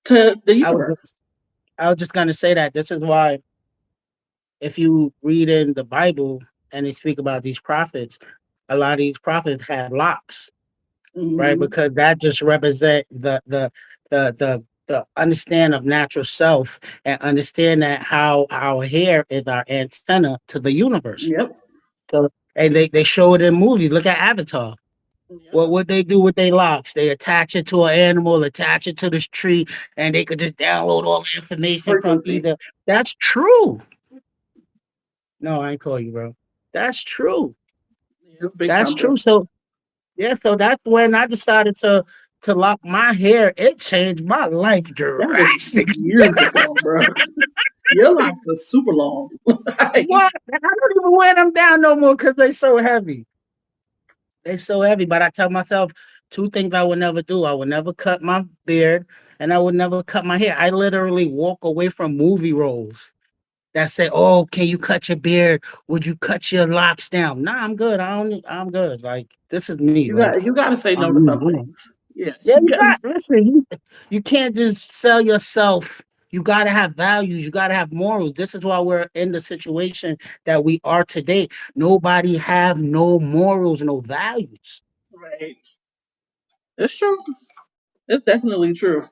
[SPEAKER 1] to the
[SPEAKER 2] I was just,
[SPEAKER 1] universe.
[SPEAKER 2] I was just gonna say that this is why, if you read in the Bible and they speak about these prophets, a lot of these prophets had locks, right?
[SPEAKER 1] Hmm.
[SPEAKER 2] Because that just represent the understand of natural self, and understand that how our hair is our antenna to the universe.
[SPEAKER 1] Yep.
[SPEAKER 2] So, and they show it in movies. Look at Avatar.
[SPEAKER 1] Yep.
[SPEAKER 2] What they do with their locks? They attach it to an animal, attach it to this tree, and they could just download all the information from
[SPEAKER 1] Frequency.
[SPEAKER 2] either. That's true. No, I ain't call you, bro. That's true.
[SPEAKER 1] Yeah, it's big
[SPEAKER 2] That's
[SPEAKER 1] time
[SPEAKER 2] true.
[SPEAKER 1] true.
[SPEAKER 2] So yeah, so that's when I decided to lock my hair. It changed my life
[SPEAKER 1] That was
[SPEAKER 2] drastically.
[SPEAKER 1] years ago, bro. Your locks are super long. Like,
[SPEAKER 2] What? I don't even wear them down no more because they so heavy. They so heavy. But I tell myself two things I would never do. I would never cut my beard, and I would never cut my hair. I literally walk away from movie roles that say, "Oh, can you cut your beard? Would you cut your locks down?" Nah, I'm good. I'm good. Like this is me. Like
[SPEAKER 1] you got to say no to
[SPEAKER 2] me.
[SPEAKER 1] some things. Yes,
[SPEAKER 2] Yeah,
[SPEAKER 1] you
[SPEAKER 2] you
[SPEAKER 1] got.
[SPEAKER 2] got listen. You can't just sell yourself. You got to have values. You got to have morals. This is why we're in the situation that we are today. Nobody have no morals, no values.
[SPEAKER 1] Right. It's true. It's definitely true.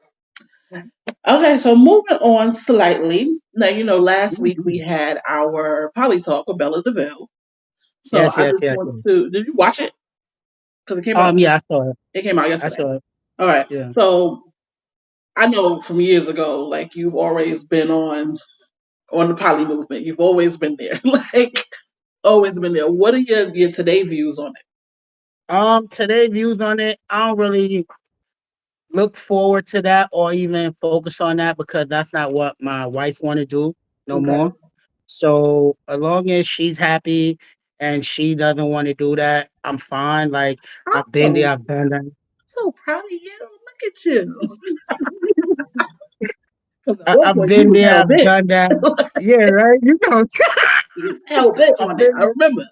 [SPEAKER 1] Okay, so moving on slightly. Now, last week we
[SPEAKER 2] Mhm.
[SPEAKER 1] had our Poly Talk with Bella DeVille. So
[SPEAKER 2] Yes,
[SPEAKER 1] I
[SPEAKER 2] yes,
[SPEAKER 1] just
[SPEAKER 2] yes,
[SPEAKER 1] want
[SPEAKER 2] yes.
[SPEAKER 1] to. Did you watch it? Because
[SPEAKER 2] Yeah, I saw it.
[SPEAKER 1] it came out
[SPEAKER 2] I
[SPEAKER 1] yesterday.
[SPEAKER 2] saw it.
[SPEAKER 1] All right.
[SPEAKER 2] Yeah.
[SPEAKER 1] So I know from years ago, like you've always been on the poly movement. You've always been there, like always been there. What are your today views on it?
[SPEAKER 2] Today views on it. I don't really look forward to that or even focus on that, because that's not what my wife want to do no
[SPEAKER 1] Okay.
[SPEAKER 2] more. So as long as she's happy and she doesn't want to do that, I'm fine. Like
[SPEAKER 1] I'm
[SPEAKER 2] I've been there,
[SPEAKER 1] so
[SPEAKER 2] I've done that.
[SPEAKER 1] so proud of you. Look at you. Because at one
[SPEAKER 2] I've
[SPEAKER 1] point you
[SPEAKER 2] been
[SPEAKER 1] was
[SPEAKER 2] there,
[SPEAKER 1] hell
[SPEAKER 2] I've
[SPEAKER 1] bent.
[SPEAKER 2] done that. Yeah, right. You know,
[SPEAKER 1] You was hell bent
[SPEAKER 2] I've
[SPEAKER 1] on it. I
[SPEAKER 2] been
[SPEAKER 1] remember.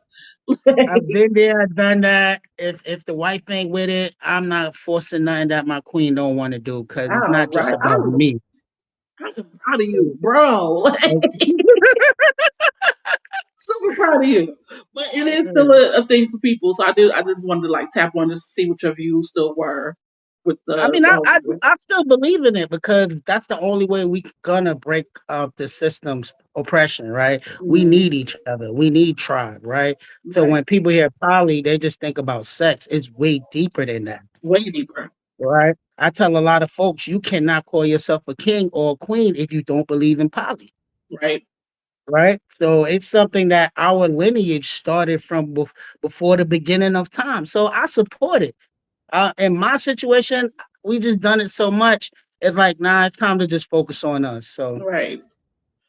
[SPEAKER 2] I've been there, I've done that. If the wife ain't with it, I'm not forcing nothing that my queen don't want to do because it's
[SPEAKER 1] All
[SPEAKER 2] not just
[SPEAKER 1] right.
[SPEAKER 2] about me.
[SPEAKER 1] I'm proud of you, bro. Super proud of you. But it is still a thing for people. So I did want to like tap on just to see what your views still were with
[SPEAKER 2] I mean,
[SPEAKER 1] the whole
[SPEAKER 2] I still believe in it because that's the only way we gonna break up the system's oppression, right? We
[SPEAKER 1] mm,
[SPEAKER 2] need each other. We need tribe, right? So
[SPEAKER 1] right.
[SPEAKER 2] when people hear poly, they just think about sex. It's way deeper than that,
[SPEAKER 1] Way deeper.
[SPEAKER 2] right? I tell a lot of folks, you cannot call yourself a king or a queen if you don't believe in poly,
[SPEAKER 1] Right.
[SPEAKER 2] right? So it's something that our lineage started from before the beginning of time. So I support it. In my situation, we just done it so much. It's like, nah, it's time to just focus on us. So
[SPEAKER 1] Right.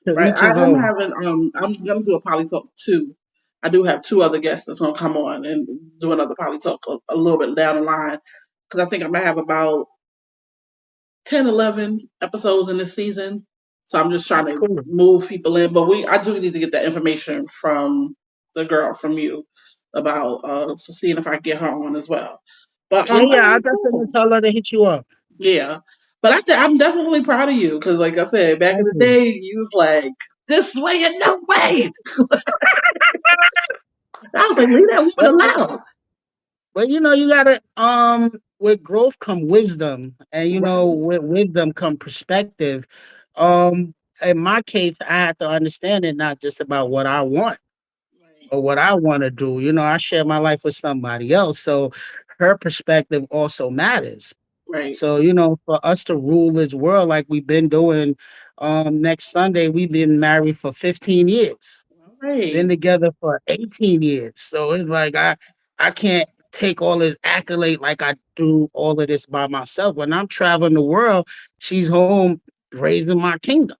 [SPEAKER 2] to
[SPEAKER 1] Right.
[SPEAKER 2] each his
[SPEAKER 1] I'm
[SPEAKER 2] own.
[SPEAKER 1] having I'm gonna do a poly talk too. I do have two other guests that's gonna come on and do another poly talk a little bit down the line. Because I think I might have about 10, 11 episodes in this season. So I'm just trying
[SPEAKER 2] That's
[SPEAKER 1] to
[SPEAKER 2] cool.
[SPEAKER 1] move people in. But I do need to get that information from the girl from you about so seeing if I can get her on as well. But
[SPEAKER 2] Yeah,
[SPEAKER 1] all
[SPEAKER 2] yeah. I
[SPEAKER 1] right,
[SPEAKER 2] definitely
[SPEAKER 1] cool.
[SPEAKER 2] tell her to hit you up.
[SPEAKER 1] Yeah. But I'm definitely proud of you because, like I said, back in
[SPEAKER 2] Thank
[SPEAKER 1] the
[SPEAKER 2] you.
[SPEAKER 1] day, you was like, this way and no way. I was like, leave that
[SPEAKER 2] But,
[SPEAKER 1] woman alone.
[SPEAKER 2] you gotta with growth come wisdom, and
[SPEAKER 1] Right.
[SPEAKER 2] with wisdom come perspective. Um, in my case, I had to understand it not just about what I want
[SPEAKER 1] Right.
[SPEAKER 2] or what I want to do. I share my life with somebody else, so her perspective also matters.
[SPEAKER 1] Right.
[SPEAKER 2] So, for us to rule this world like we've been doing, next Sunday, we've been married for 15 years,
[SPEAKER 1] All right.
[SPEAKER 2] been together for 18 years. So it's like I can't take all this accolade like I do all of this by myself. When I'm traveling the world, she's home raising my kingdom.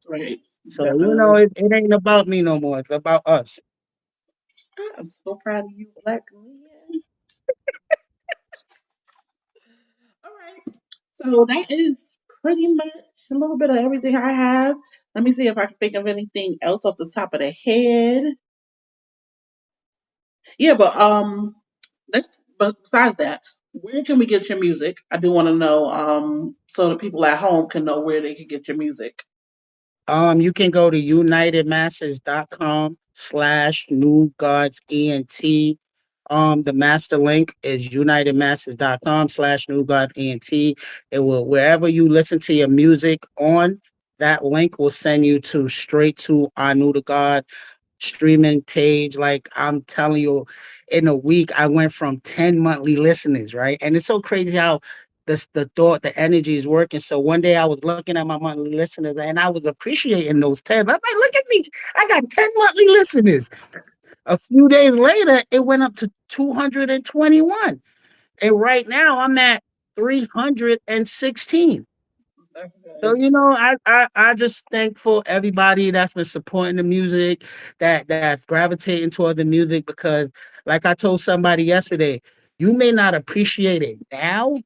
[SPEAKER 1] Right.
[SPEAKER 2] So,
[SPEAKER 1] Definitely.
[SPEAKER 2] it ain't about me no more. It's about us.
[SPEAKER 1] I'm so proud of you, Black man. All right. So that is pretty much a little bit of everything I have. Let me see if I can think of anything else off the top of the head. Yeah, let's but besides that, where can we get your music? I do want to know, so the people at home can know where they can get your music.
[SPEAKER 2] You can go to unitedmasters.com/new gods ENT. The master link is unitedmasters.com/new god ENT. It will, wherever you listen to your music on, that link will send you to straight to I Knew the God streaming page. Like I'm telling you, in a week, I went from 10 monthly listeners, right? And it's so crazy how the thought, the energy is working. So one day I was looking at my monthly listeners and I was appreciating those 10. I'm like, look at me. I got 10 monthly listeners. A few days later, it went up to 221. And right now I'm at 316.
[SPEAKER 1] That's
[SPEAKER 2] So,
[SPEAKER 1] good.
[SPEAKER 2] I just thankful everybody that's been supporting the music, that's gravitating toward the music because, like I told somebody yesterday, you may not appreciate it now,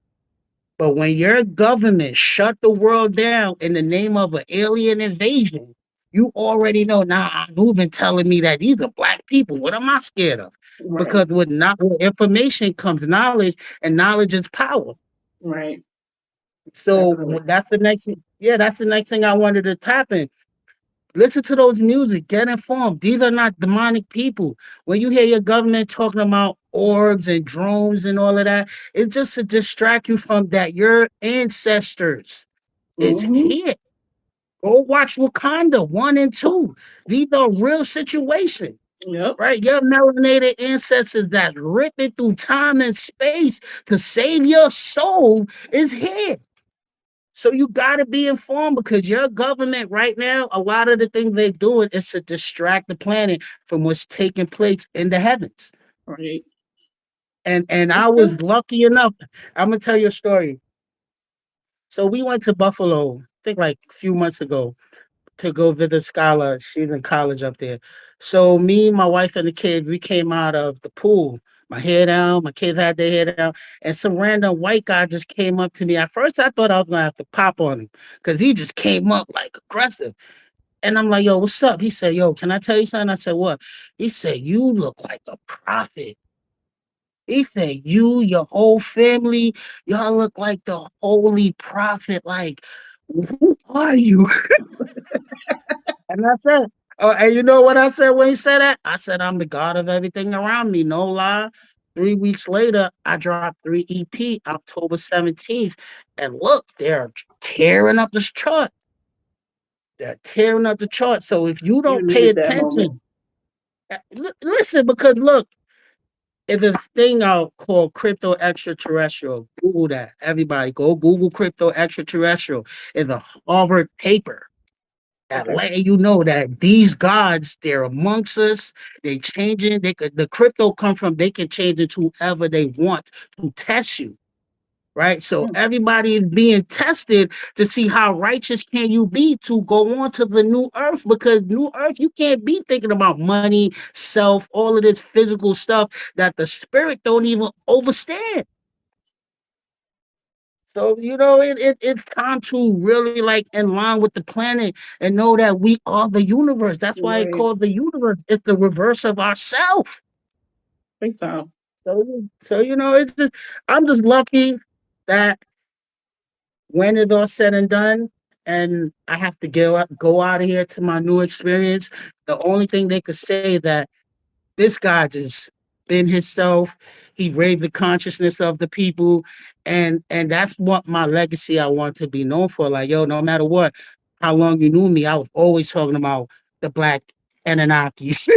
[SPEAKER 2] but when your government shut the world down in the name of an alien invasion, you already know. Now, who've been telling me that these are black people? What am I scared of?
[SPEAKER 1] Right.
[SPEAKER 2] Because with information comes knowledge, and knowledge is power.
[SPEAKER 1] Right.
[SPEAKER 2] So
[SPEAKER 1] Definitely.
[SPEAKER 2] that's the next thing. Yeah, that's the next thing I wanted to tap in. Listen to those music, get informed. These are not demonic people. When you hear your government talking about orbs and drones and all of that, it's just to distract you from that. Your ancestors is
[SPEAKER 1] Mm-hmm.
[SPEAKER 2] here. Go watch Wakanda 1 and 2. These are real situations,
[SPEAKER 1] Yep.
[SPEAKER 2] right? Your melanated ancestors that's ripping through time and space to save your soul is here. So you got to be informed because your government right now, a lot of the things they're doing is to distract the planet from what's taking place in the heavens.
[SPEAKER 1] Right.
[SPEAKER 2] And I
[SPEAKER 1] That's true.
[SPEAKER 2] was lucky enough. I'm gonna tell you a story. So we went to Buffalo, I think like a few months ago, to go visit Skylar. She's in college up there. So me, my wife, and the kids, we came out of the pool. My hair down, my kids had their hair down, and some random white guy just came up to me. At first, I thought I was gonna have to pop on him because he just came up like aggressive. And I'm like, yo, what's up? He said, yo, can I tell you something? I said, what? He said, you look like a prophet. He said, you, your whole family, y'all look like the holy prophet. Like, who are you? And I said, oh, and you know what I said when he said that? I said, I'm the God of everything around me. No lie. 3 weeks later, I dropped 3 EP October 17th. And look, they're tearing up this chart. They're tearing up the chart. So if you
[SPEAKER 1] You
[SPEAKER 2] don't pay
[SPEAKER 1] needed that moment.
[SPEAKER 2] attention, listen, because look, if it's thing out called crypto extraterrestrial, Google that. Everybody go Google crypto extraterrestrial. It's a Harvard paper that
[SPEAKER 1] Okay.
[SPEAKER 2] letting you know that these gods, they're amongst us. They changing. They could the crypto come from. They can change it to whoever they want to test you. Right. So
[SPEAKER 1] Hmm.
[SPEAKER 2] everybody is being tested to see how righteous can you be to go on to the new earth, because new earth, you can't be thinking about money, self, all of this physical stuff that the spirit don't even understand. So, it's time to really like in line with the planet and know that we are the universe. That's why it
[SPEAKER 1] Right.
[SPEAKER 2] called the universe. It's the reverse of ourself.
[SPEAKER 1] Big time.
[SPEAKER 2] So it's just I'm just lucky that when it's all said and done, and I have to go out of here to my new experience, the only thing they could say that this guy just been himself. He raised the consciousness of the people, and that's what my legacy I want to be known for. Like, yo, no matter what, how long you knew me, I was always talking about the black Anunnakis.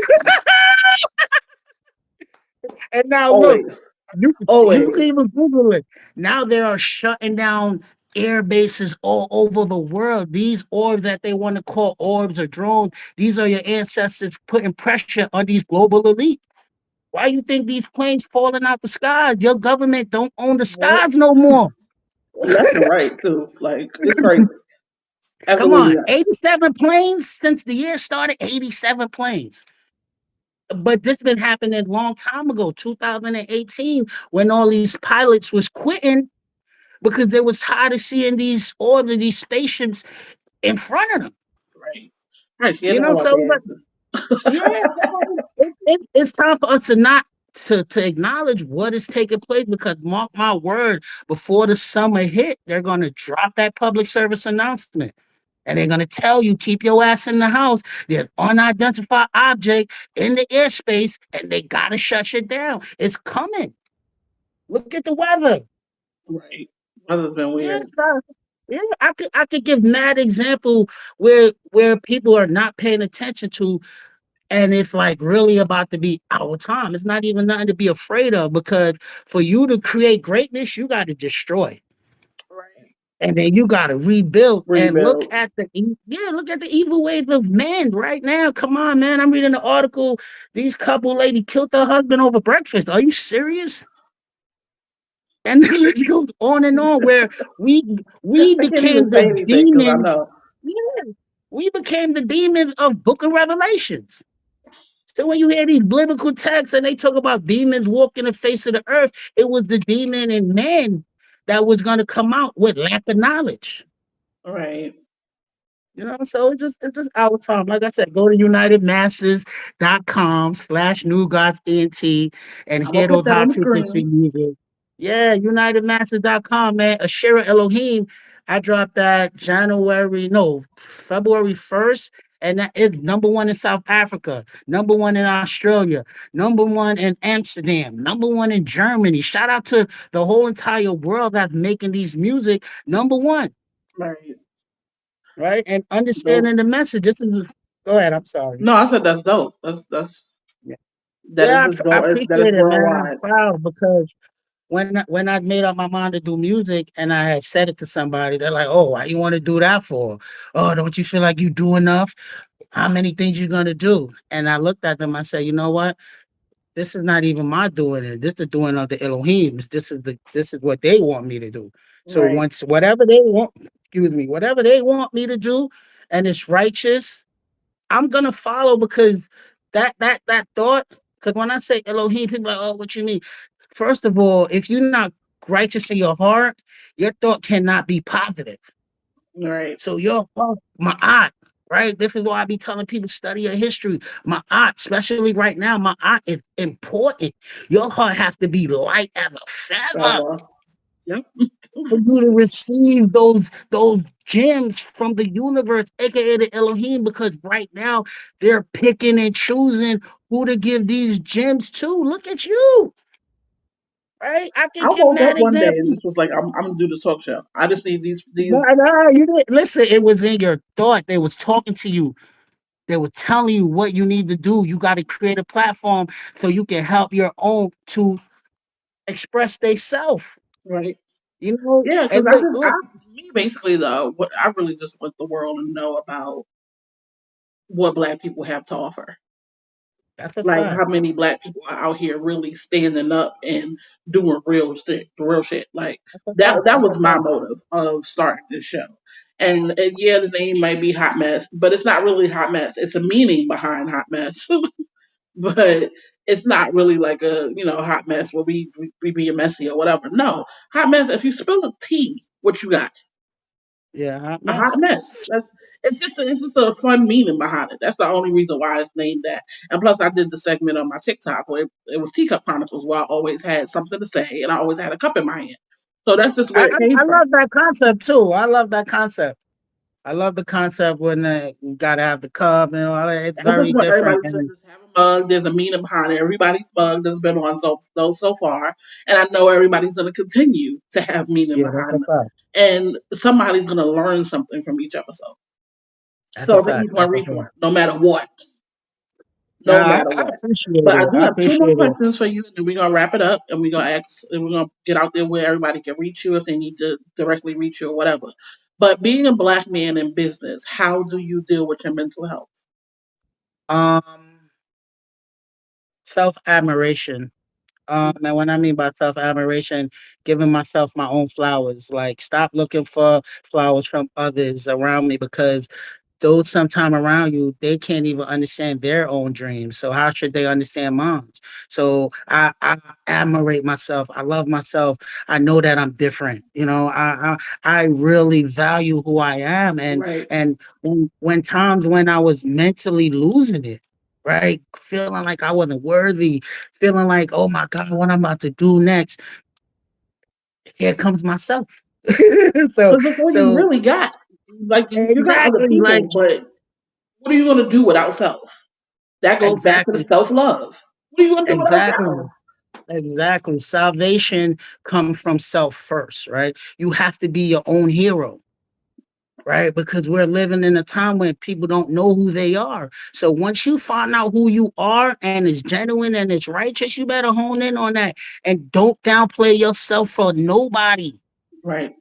[SPEAKER 2] And now look,
[SPEAKER 1] Always.
[SPEAKER 2] you can
[SPEAKER 1] Always.
[SPEAKER 2] even Google it. Now they are shutting down air bases all over the world. These orbs that they want to call orbs or drones, these are your ancestors putting pressure on these global elite. Why you think these planes falling out the sky? Your government don't own the
[SPEAKER 1] What?
[SPEAKER 2] skies no more.
[SPEAKER 1] Left and right too. Like it's crazy.
[SPEAKER 2] Come
[SPEAKER 1] Absolutely
[SPEAKER 2] on,
[SPEAKER 1] nuts.
[SPEAKER 2] 87 planes since the year started. 87 planes. But this been happening a long time ago, 2018, when all these pilots was quitting because they was tired of seeing these orbs of these spaceships in front of them.
[SPEAKER 1] Right. Right. Scared
[SPEAKER 2] You
[SPEAKER 1] the
[SPEAKER 2] know,
[SPEAKER 1] hell out
[SPEAKER 2] so
[SPEAKER 1] there.
[SPEAKER 2] yeah, it's time for us to not to acknowledge what is taking place, because mark my word, before the summer hit, they're gonna drop that public service announcement. And they're gonna tell you keep your ass in the house. There's unidentified object in the airspace, and they gotta shut shit down. It's coming. Look at the weather.
[SPEAKER 1] Right. Weather's been
[SPEAKER 2] Yeah,
[SPEAKER 1] weird.
[SPEAKER 2] yeah. I could give mad example where people are not paying attention to. And it's like really about to be our time. It's not even nothing to be afraid of, because for you to create greatness, you got to destroy.
[SPEAKER 1] Right.
[SPEAKER 2] And then you got to rebuild. And
[SPEAKER 1] Rebuild.
[SPEAKER 2] look at the evil ways of man right now. Come on, man. I'm reading an article. These couple lady killed her husband over breakfast. Are you serious? And the list goes on and on, where we we
[SPEAKER 1] I can't even
[SPEAKER 2] became the
[SPEAKER 1] say anything because I
[SPEAKER 2] demons.
[SPEAKER 1] know.
[SPEAKER 2] Yeah, we became the demons of Book of Revelations. So when you hear these biblical texts and they talk about demons walking the face of the earth, it was the demon in man that was going to come out with lack of knowledge.
[SPEAKER 1] Right.
[SPEAKER 2] So it's just our time. Like I said, go to unitedmasses.com/new gods ENT and
[SPEAKER 1] I'm gonna
[SPEAKER 2] hear
[SPEAKER 1] put
[SPEAKER 2] those
[SPEAKER 1] that
[SPEAKER 2] high
[SPEAKER 1] on the
[SPEAKER 2] frequency
[SPEAKER 1] screen.
[SPEAKER 2] music. Yeah, unitedmasses.com, man. Ashera Elohim. I dropped that February 1st. And that is number one in South Africa, number one in Australia, number one in Amsterdam, number one in Germany. Shout out to the whole entire world that's making these music number one,
[SPEAKER 1] Right.
[SPEAKER 2] right? And
[SPEAKER 1] Dope.
[SPEAKER 2] understanding the message. Go ahead. I'm sorry.
[SPEAKER 1] No, I said that's dope. That's
[SPEAKER 2] Yeah,
[SPEAKER 1] that is just
[SPEAKER 2] I
[SPEAKER 1] go that is
[SPEAKER 2] appreciate it, man. I'm
[SPEAKER 1] worldwide.
[SPEAKER 2] proud because when I made up my mind to do music and I had said it to somebody, they're like, "Oh, why you want to do that for? Oh, don't you feel like you do enough? How many things you gonna do?" And I looked at them. I said, "You know what? This is not even my doing it. This is the doing of the Elohims. This is what they want me to do. So
[SPEAKER 1] Right.
[SPEAKER 2] once whatever they want, excuse me, whatever they want me to do, and it's righteous, I'm gonna follow because that thought. Because when I say Elohim, people are like, oh, what you mean? First of all, if you're not righteous in your heart, your thought cannot be positive.
[SPEAKER 1] Right.
[SPEAKER 2] So your heart, my aunt, right? This is why I be telling people study your history. My aunt, especially right now, my aunt is important. Your heart has to be light as a feather
[SPEAKER 1] Well, yep.
[SPEAKER 2] for you to receive those gems from the universe, aka the Elohim, because right now they're picking and choosing who to give these gems to. Look at you, right? I
[SPEAKER 1] I
[SPEAKER 2] can give
[SPEAKER 1] woke up
[SPEAKER 2] mad
[SPEAKER 1] one day and
[SPEAKER 2] examples.
[SPEAKER 1] just was like, I'm gonna do this talk show. I just need these.
[SPEAKER 2] Nah, you didn't listen. It was in your thought. They was talking to you. They were telling you what you need to do. You got to create a platform so you can help your own to express they self.
[SPEAKER 1] Right.
[SPEAKER 2] You know,
[SPEAKER 1] Yeah, because
[SPEAKER 2] and
[SPEAKER 1] I
[SPEAKER 2] look,
[SPEAKER 1] just, I,
[SPEAKER 2] look,
[SPEAKER 1] me basically though, what I really just want the world to know about what Black people have to offer.
[SPEAKER 2] that's a
[SPEAKER 1] Like
[SPEAKER 2] fact.
[SPEAKER 1] how many Black people are out here really standing up and doing real shit. Like
[SPEAKER 2] That's a fact.
[SPEAKER 1] that
[SPEAKER 2] That's a
[SPEAKER 1] was my
[SPEAKER 2] fact.
[SPEAKER 1] motive of starting this show. And yeah, the name might be Hot Mess, but it's not really Hot Mess. It's a meaning behind Hot Mess, but it's not really like a hot mess where we being messy or whatever. No, hot mess. If you spill a tea, what you got?
[SPEAKER 2] Yeah, hot
[SPEAKER 1] A hot
[SPEAKER 2] mess.
[SPEAKER 1] mess. That's it's just a fun meaning behind it. That's the only reason why it's named that. And plus, I did the segment on my TikTok where it was Teacup Chronicles, where I always had something to say and I always had a cup in my hand. So that's just where
[SPEAKER 2] I,
[SPEAKER 1] it came
[SPEAKER 2] I
[SPEAKER 1] from.
[SPEAKER 2] love that concept too. I love that concept. I love the concept when you gotta have the cup and all that. It's
[SPEAKER 1] I just
[SPEAKER 2] very
[SPEAKER 1] want
[SPEAKER 2] different.
[SPEAKER 1] everybody to
[SPEAKER 2] And
[SPEAKER 1] just have a mug. There's a meaning behind it. Everybody's mug that's been on so far, and I know everybody's going to continue to have meaning
[SPEAKER 2] yeah, that's a
[SPEAKER 1] behind them.
[SPEAKER 2] fact.
[SPEAKER 1] And somebody's going to learn something from each episode.
[SPEAKER 2] That's a
[SPEAKER 1] So they
[SPEAKER 2] fact.
[SPEAKER 1] just want
[SPEAKER 2] That's
[SPEAKER 1] to
[SPEAKER 2] a
[SPEAKER 1] reach for
[SPEAKER 2] fact.
[SPEAKER 1] it, no matter what, no
[SPEAKER 2] Now
[SPEAKER 1] matter
[SPEAKER 2] I
[SPEAKER 1] what.
[SPEAKER 2] appreciate
[SPEAKER 1] But I
[SPEAKER 2] it.
[SPEAKER 1] do
[SPEAKER 2] I
[SPEAKER 1] have two more
[SPEAKER 2] appreciate it.
[SPEAKER 1] questions for you, and then we're gonna wrap it up, and we're gonna get out there where everybody can reach you if they need to directly reach you or whatever. But being a Black man in business, how do you deal with your mental health?
[SPEAKER 2] Um, self admiration. And what I mean by self admiration, giving myself my own flowers. Like, stop looking for flowers from others around me because those sometime around you, they can't even understand their own dreams. So how should they understand mine? So I admirate myself. I love myself. I know that I'm different. I really value who I am. And
[SPEAKER 1] Right.
[SPEAKER 2] and when times when I was mentally losing it, right, feeling like I wasn't worthy, feeling like, oh my God, what I'm about to do next, here comes myself. so
[SPEAKER 1] Because that's all you
[SPEAKER 2] so
[SPEAKER 1] really got. Like you got other
[SPEAKER 2] exactly, like,
[SPEAKER 1] people, but what are you gonna do without self? That goes back to the
[SPEAKER 2] exactly.
[SPEAKER 1] self love. What are you gonna do without self?
[SPEAKER 2] Exactly. Exactly. Salvation comes from self first, right? You have to be your own hero, right? Because we're living in a time when people don't know who they are. So once you find out who you are and it's genuine and it's righteous, you better hone in on that and don't downplay yourself for nobody.
[SPEAKER 1] Right.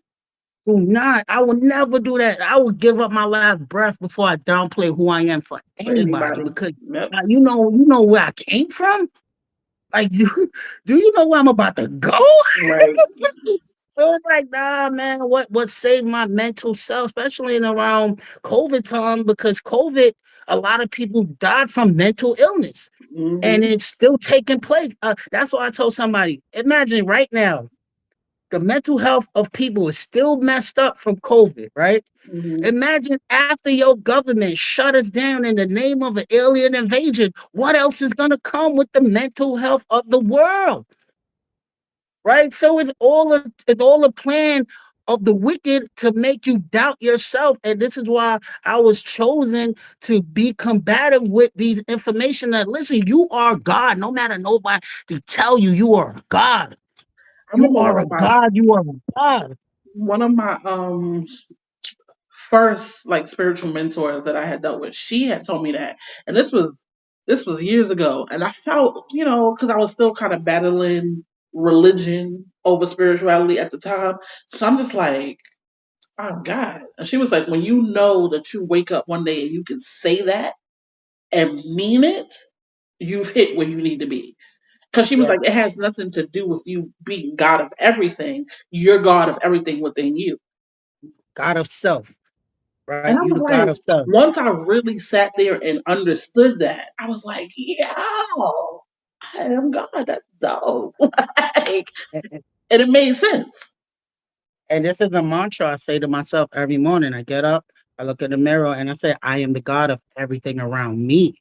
[SPEAKER 2] Do not. I will never do that. I will give up my last breath before I downplay who I am for
[SPEAKER 1] For
[SPEAKER 2] anybody
[SPEAKER 1] anybody.
[SPEAKER 2] because
[SPEAKER 1] Yep.
[SPEAKER 2] you know where I came from. Like, do you know where I'm about to go?
[SPEAKER 1] Right.
[SPEAKER 2] So it's like, nah, man, what saved my mental self, especially in around COVID time, because COVID, a lot of people died from mental illness. And
[SPEAKER 1] Hmm.
[SPEAKER 2] it's still taking place. That's why I told somebody, imagine right now, the mental health of people is still messed up from COVID, right?
[SPEAKER 1] Hmm.
[SPEAKER 2] Imagine after your government shut us down in the name of an alien invasion, what else is going to come with the mental health of the world? Right? So it's all a plan of the wicked to make you doubt yourself. And this is why I was chosen to be combative with these information that listen, you are God. No matter nobody to tell you you are God.
[SPEAKER 1] I
[SPEAKER 2] You
[SPEAKER 1] remember
[SPEAKER 2] are a God. You are a God.
[SPEAKER 1] one of my first like spiritual mentors that I had dealt with, she had told me that, and this was years ago, and I felt because I was still kind of battling religion over spirituality at the time, so I'm just like, oh God, and she was like, when you know that you wake up one day and you can say that and mean it, you've hit where you need to be. Because she was
[SPEAKER 2] Yeah.
[SPEAKER 1] like, it has nothing to do with you being God of everything. You're God of everything within you.
[SPEAKER 2] God of self.
[SPEAKER 1] And
[SPEAKER 2] right?
[SPEAKER 1] I
[SPEAKER 2] You
[SPEAKER 1] was
[SPEAKER 2] the God
[SPEAKER 1] like,
[SPEAKER 2] of self.
[SPEAKER 1] once I really sat there and understood that, I was like, yeah, I am God. That's dope. Like,
[SPEAKER 2] And,
[SPEAKER 1] and it made sense.
[SPEAKER 2] and this is a mantra I say to myself every morning. I get up, I look in the mirror, and I say, I am the God of everything around me,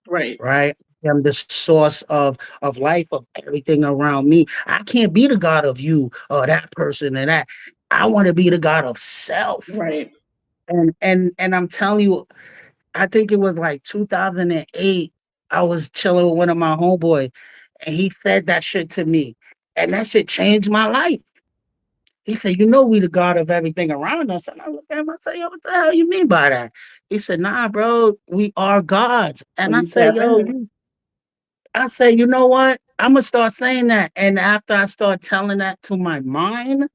[SPEAKER 1] Right.
[SPEAKER 2] right? I am the source of life of everything around me. I can't be the God of you or that person and that. I want to be the God of self.
[SPEAKER 1] Right.
[SPEAKER 2] And I'm telling you, I think it was like 2008. I was chilling with one of my homeboys, and he said that shit to me, and that shit changed my life. He said, "You know, we the God of everything around us." And I looked at him. I said, "Yo, what the hell you mean by that?" He said, "Nah, bro, we are gods." And
[SPEAKER 1] When
[SPEAKER 2] I
[SPEAKER 1] you
[SPEAKER 2] said,
[SPEAKER 1] tap
[SPEAKER 2] "Yo,
[SPEAKER 1] in.
[SPEAKER 2] you." I said, "You know what? I'm gonna start saying that." And after I start telling that to my mind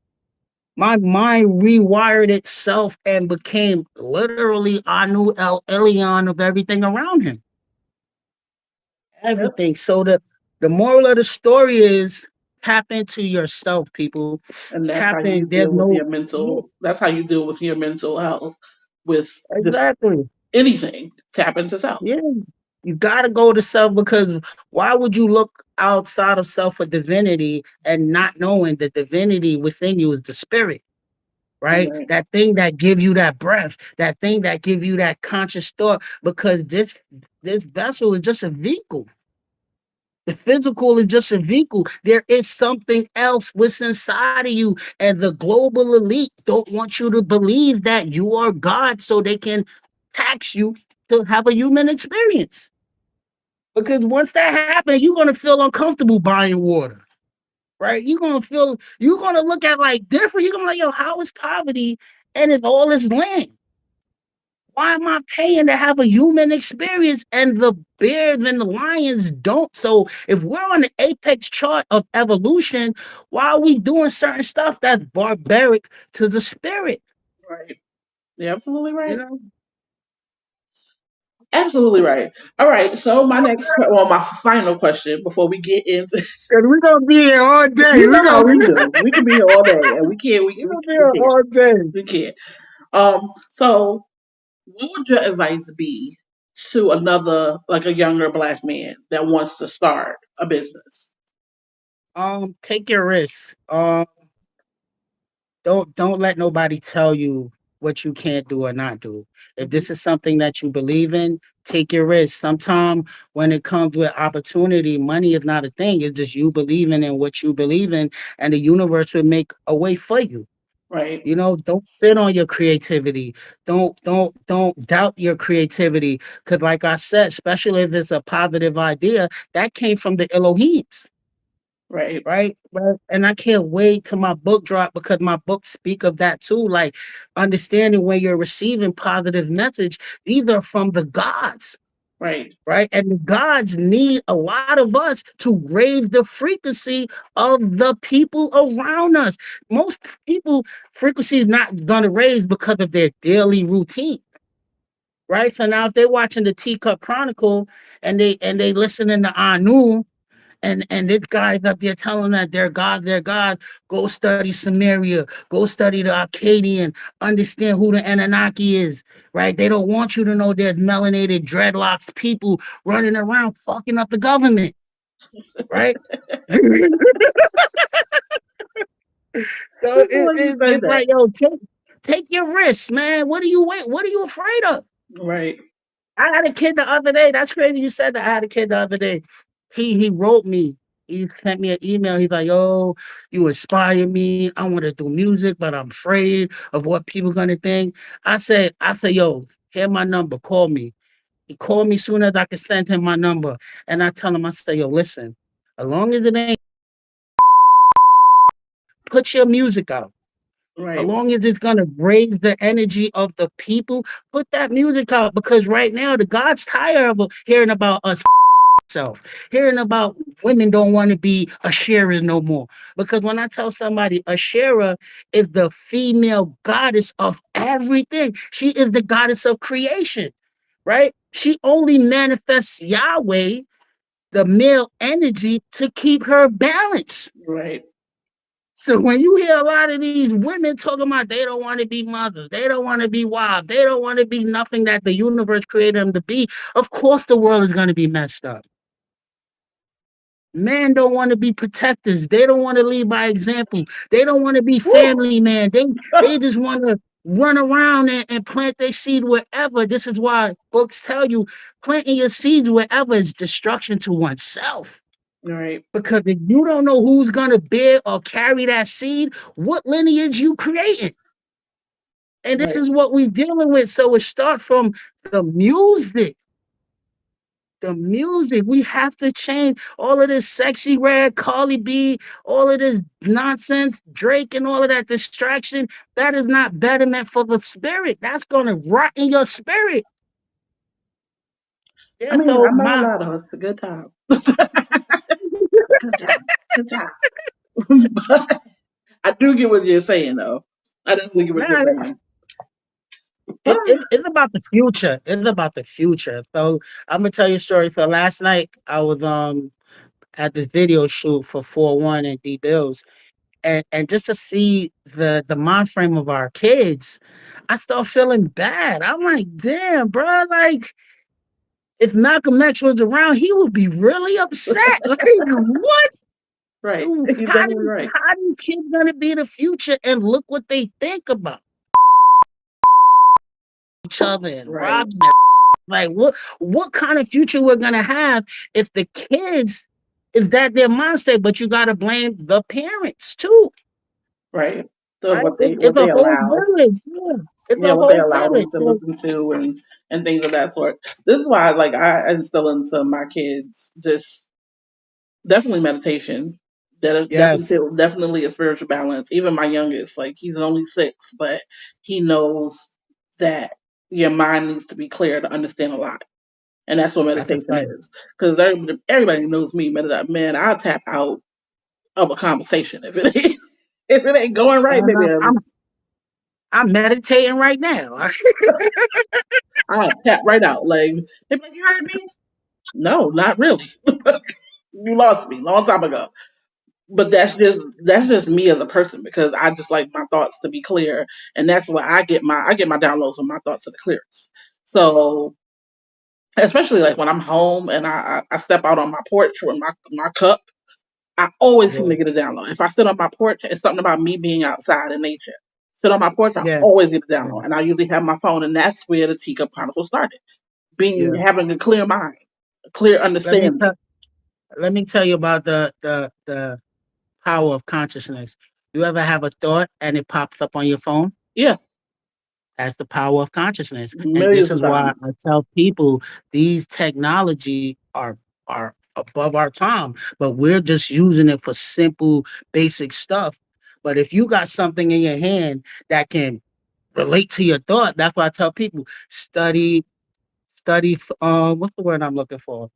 [SPEAKER 2] rewired itself and became literally Anu El Elyon of everything around him.
[SPEAKER 1] Yep.
[SPEAKER 2] Everything. So the moral of the story is tap into yourself, people.
[SPEAKER 1] And that's
[SPEAKER 2] Tap
[SPEAKER 1] how
[SPEAKER 2] in.
[SPEAKER 1] you
[SPEAKER 2] There's
[SPEAKER 1] deal with
[SPEAKER 2] no
[SPEAKER 1] your
[SPEAKER 2] yeah,
[SPEAKER 1] mental. That's how you deal with your mental health, with just
[SPEAKER 2] exactly.
[SPEAKER 1] anything. Tap into self.
[SPEAKER 2] Yeah. You gotta go to self because why would you look outside of self for divinity and not knowing the divinity within you is the spirit, right?
[SPEAKER 1] Right.
[SPEAKER 2] That thing that gives you that breath, that thing that gives you that conscious thought, because this vessel is just a vehicle. The physical is just a vehicle. There is something else what's inside of you. And the global elite don't want you to believe that you are God so they can tax you to have a human experience. Because once that happens, you're gonna feel uncomfortable buying water. Right? You're gonna look at like different. You're gonna be like, yo, how is poverty and it's all this land? Why am I paying to have a human experience and the bears and the lions don't? So if we're on the apex chart of evolution, why are we doing certain stuff that's barbaric to the spirit?
[SPEAKER 1] Right. You're absolutely
[SPEAKER 2] You
[SPEAKER 1] right.
[SPEAKER 2] know?
[SPEAKER 1] Absolutely right. All right. So my my final question before we get into,
[SPEAKER 2] Because we're gonna be here all day.
[SPEAKER 1] you know how we do. We can be here all day, and we can't.
[SPEAKER 2] We gonna be
[SPEAKER 1] We
[SPEAKER 2] here
[SPEAKER 1] can't.
[SPEAKER 2] all day.
[SPEAKER 1] We can't. So what would your advice be to another, like a younger black man that wants to start a business?
[SPEAKER 2] Take your risks. Don't let nobody tell you what you can't do or not do. If
[SPEAKER 1] Hmm.
[SPEAKER 2] this is something that you believe in, take your risk. Sometimes when it comes with opportunity, money is not a thing. It's just you believing in what you believe in, and the universe will make a way for you.
[SPEAKER 1] Right.
[SPEAKER 2] You know, don't sit on your creativity. Don't doubt your creativity. Cause like I said, especially if it's a positive idea, that came from the Elohims.
[SPEAKER 1] Right.
[SPEAKER 2] Right? And I can't wait till my book drop because my books speak of that too. Like understanding when you're receiving positive message, these are from the gods,
[SPEAKER 1] Right.
[SPEAKER 2] right? And the gods need a lot of us to raise the frequency of the people around us. Most people frequency is not gonna raise because of their daily routine. Right. So now if they're watching the Teacup Chronicle and they listening to Anu, and this guy's up there telling that they're God. Go study Samaria. Go study the Akkadian. Understand who the Anunnaki is. Right? They don't want you to know there's melanated dreadlocks people running around fucking up the government. Right? So
[SPEAKER 1] That's the way you said
[SPEAKER 2] it's
[SPEAKER 1] that.
[SPEAKER 2] like, yo, take your risks, man. What are you afraid of?
[SPEAKER 1] Right.
[SPEAKER 2] I had a kid the other day. That's crazy you said that. I had a kid the other day. He wrote me. He sent me an email. He's like, "Yo, you inspire me. I want to do music, but I'm afraid of what people gonna think." I say, yo, here's my number. Call me. He called me soon as I could send him my number, and I tell him, I say, yo, listen, as long as it ain't, put your music out. As
[SPEAKER 1] Right.
[SPEAKER 2] long as it's gonna raise the energy of the people, put that music out because right now the God's tired of hearing about us self. Hearing about women don't want to be a sharer no more. Because when I tell somebody a sharer is the female goddess of everything, she is the goddess of creation, right? She only manifests Yahweh, the male energy, to keep her balanced.
[SPEAKER 1] Right.
[SPEAKER 2] So when you hear a lot of these women talking about they don't want to be mothers, they don't want to be wives, they don't want to be nothing that the universe created them to be, of course the world is going to be messed up. Men don't want to be protectors. They don't want to lead by example. They don't want to be
[SPEAKER 1] Woo!
[SPEAKER 2] family man. They just want to run around and plant their seed wherever. This is why books tell you planting your seeds wherever is destruction to oneself.
[SPEAKER 1] Right,
[SPEAKER 2] Because if you don't know who's gonna bear or carry that seed, what lineage you creating? And this
[SPEAKER 1] right.
[SPEAKER 2] is what we dealing with. So it starts from the music. The music. We have to change all of this sexy red, Carly B, all of this nonsense, Drake and all of that distraction. That is not betterment for the spirit. That's gonna rot in your spirit.
[SPEAKER 1] I
[SPEAKER 2] Yeah,
[SPEAKER 1] mean,
[SPEAKER 2] so
[SPEAKER 1] I'm not gonna
[SPEAKER 2] my
[SPEAKER 1] lie though, it's a good time. Good job. Good job. But I do get what you're saying though. I definitely get what you're
[SPEAKER 2] man,
[SPEAKER 1] saying. But
[SPEAKER 2] it's about the future. It's about the future. So I'm gonna tell you a story. So last night I was at this video shoot for 4-1 and D Bills, and just to see the mind frame of our kids, I start feeling bad. I'm like, damn, bro, like if Malcolm X was around, he would be really upset. Like, what?
[SPEAKER 1] right. You're
[SPEAKER 2] How
[SPEAKER 1] definitely right.
[SPEAKER 2] these kids gonna be the future? And look what they think about each other and
[SPEAKER 1] Right.
[SPEAKER 2] robbing. Like what kind of future we're gonna have if the kids if that their mindset, but you gotta blame the parents too,
[SPEAKER 1] Right. So
[SPEAKER 2] right?
[SPEAKER 1] what they
[SPEAKER 2] It's
[SPEAKER 1] what
[SPEAKER 2] a
[SPEAKER 1] they
[SPEAKER 2] whole
[SPEAKER 1] allow,
[SPEAKER 2] village, yeah. It's
[SPEAKER 1] yeah,
[SPEAKER 2] a
[SPEAKER 1] what they
[SPEAKER 2] whole
[SPEAKER 1] allow them
[SPEAKER 2] village.
[SPEAKER 1] to
[SPEAKER 2] So
[SPEAKER 1] listen to and things of that sort. This is why like I instill into my kids just definitely meditation. That is
[SPEAKER 2] yes,
[SPEAKER 1] definitely a spiritual balance. Even my youngest, like he's only 6, but he knows that your mind needs to be clear to understand a lot. And that's what
[SPEAKER 2] that's a
[SPEAKER 1] meditation
[SPEAKER 2] fact.
[SPEAKER 1] is. Because everybody knows me, man. I'll tap out of a conversation if it ain't if it ain't going right,
[SPEAKER 2] And
[SPEAKER 1] baby.
[SPEAKER 2] I'm meditating right now.
[SPEAKER 1] I'll tap right out. Like, they be like, you heard me? No, not really. You lost me long time ago. But that's just me as a person because I just like my thoughts to be clear, and that's where I get my downloads when my thoughts are the clearest. So especially like when I'm home and I step out on my porch with my cup, I always seem
[SPEAKER 2] Yeah,
[SPEAKER 1] to get a download. If I sit on my porch, it's something about me being outside in nature. Sit on my porch, I
[SPEAKER 2] yeah,
[SPEAKER 1] always get a
[SPEAKER 2] yeah,
[SPEAKER 1] download, and I usually have my phone, and that's where the Teacup Chronicles started. Being
[SPEAKER 2] yeah.
[SPEAKER 1] having a clear mind, a clear
[SPEAKER 2] Let me
[SPEAKER 1] understanding.
[SPEAKER 2] tell let me tell you about the power of consciousness. You ever have a thought and it pops up on your phone?
[SPEAKER 1] Yeah,
[SPEAKER 2] That's the power of consciousness. And this
[SPEAKER 1] millions of
[SPEAKER 2] is why I
[SPEAKER 1] times.
[SPEAKER 2] tell people these technology are above our time, but we're just using it for simple, basic stuff. But if you got something in your hand that can relate to your thought, that's why I tell people study what's the word I'm looking for?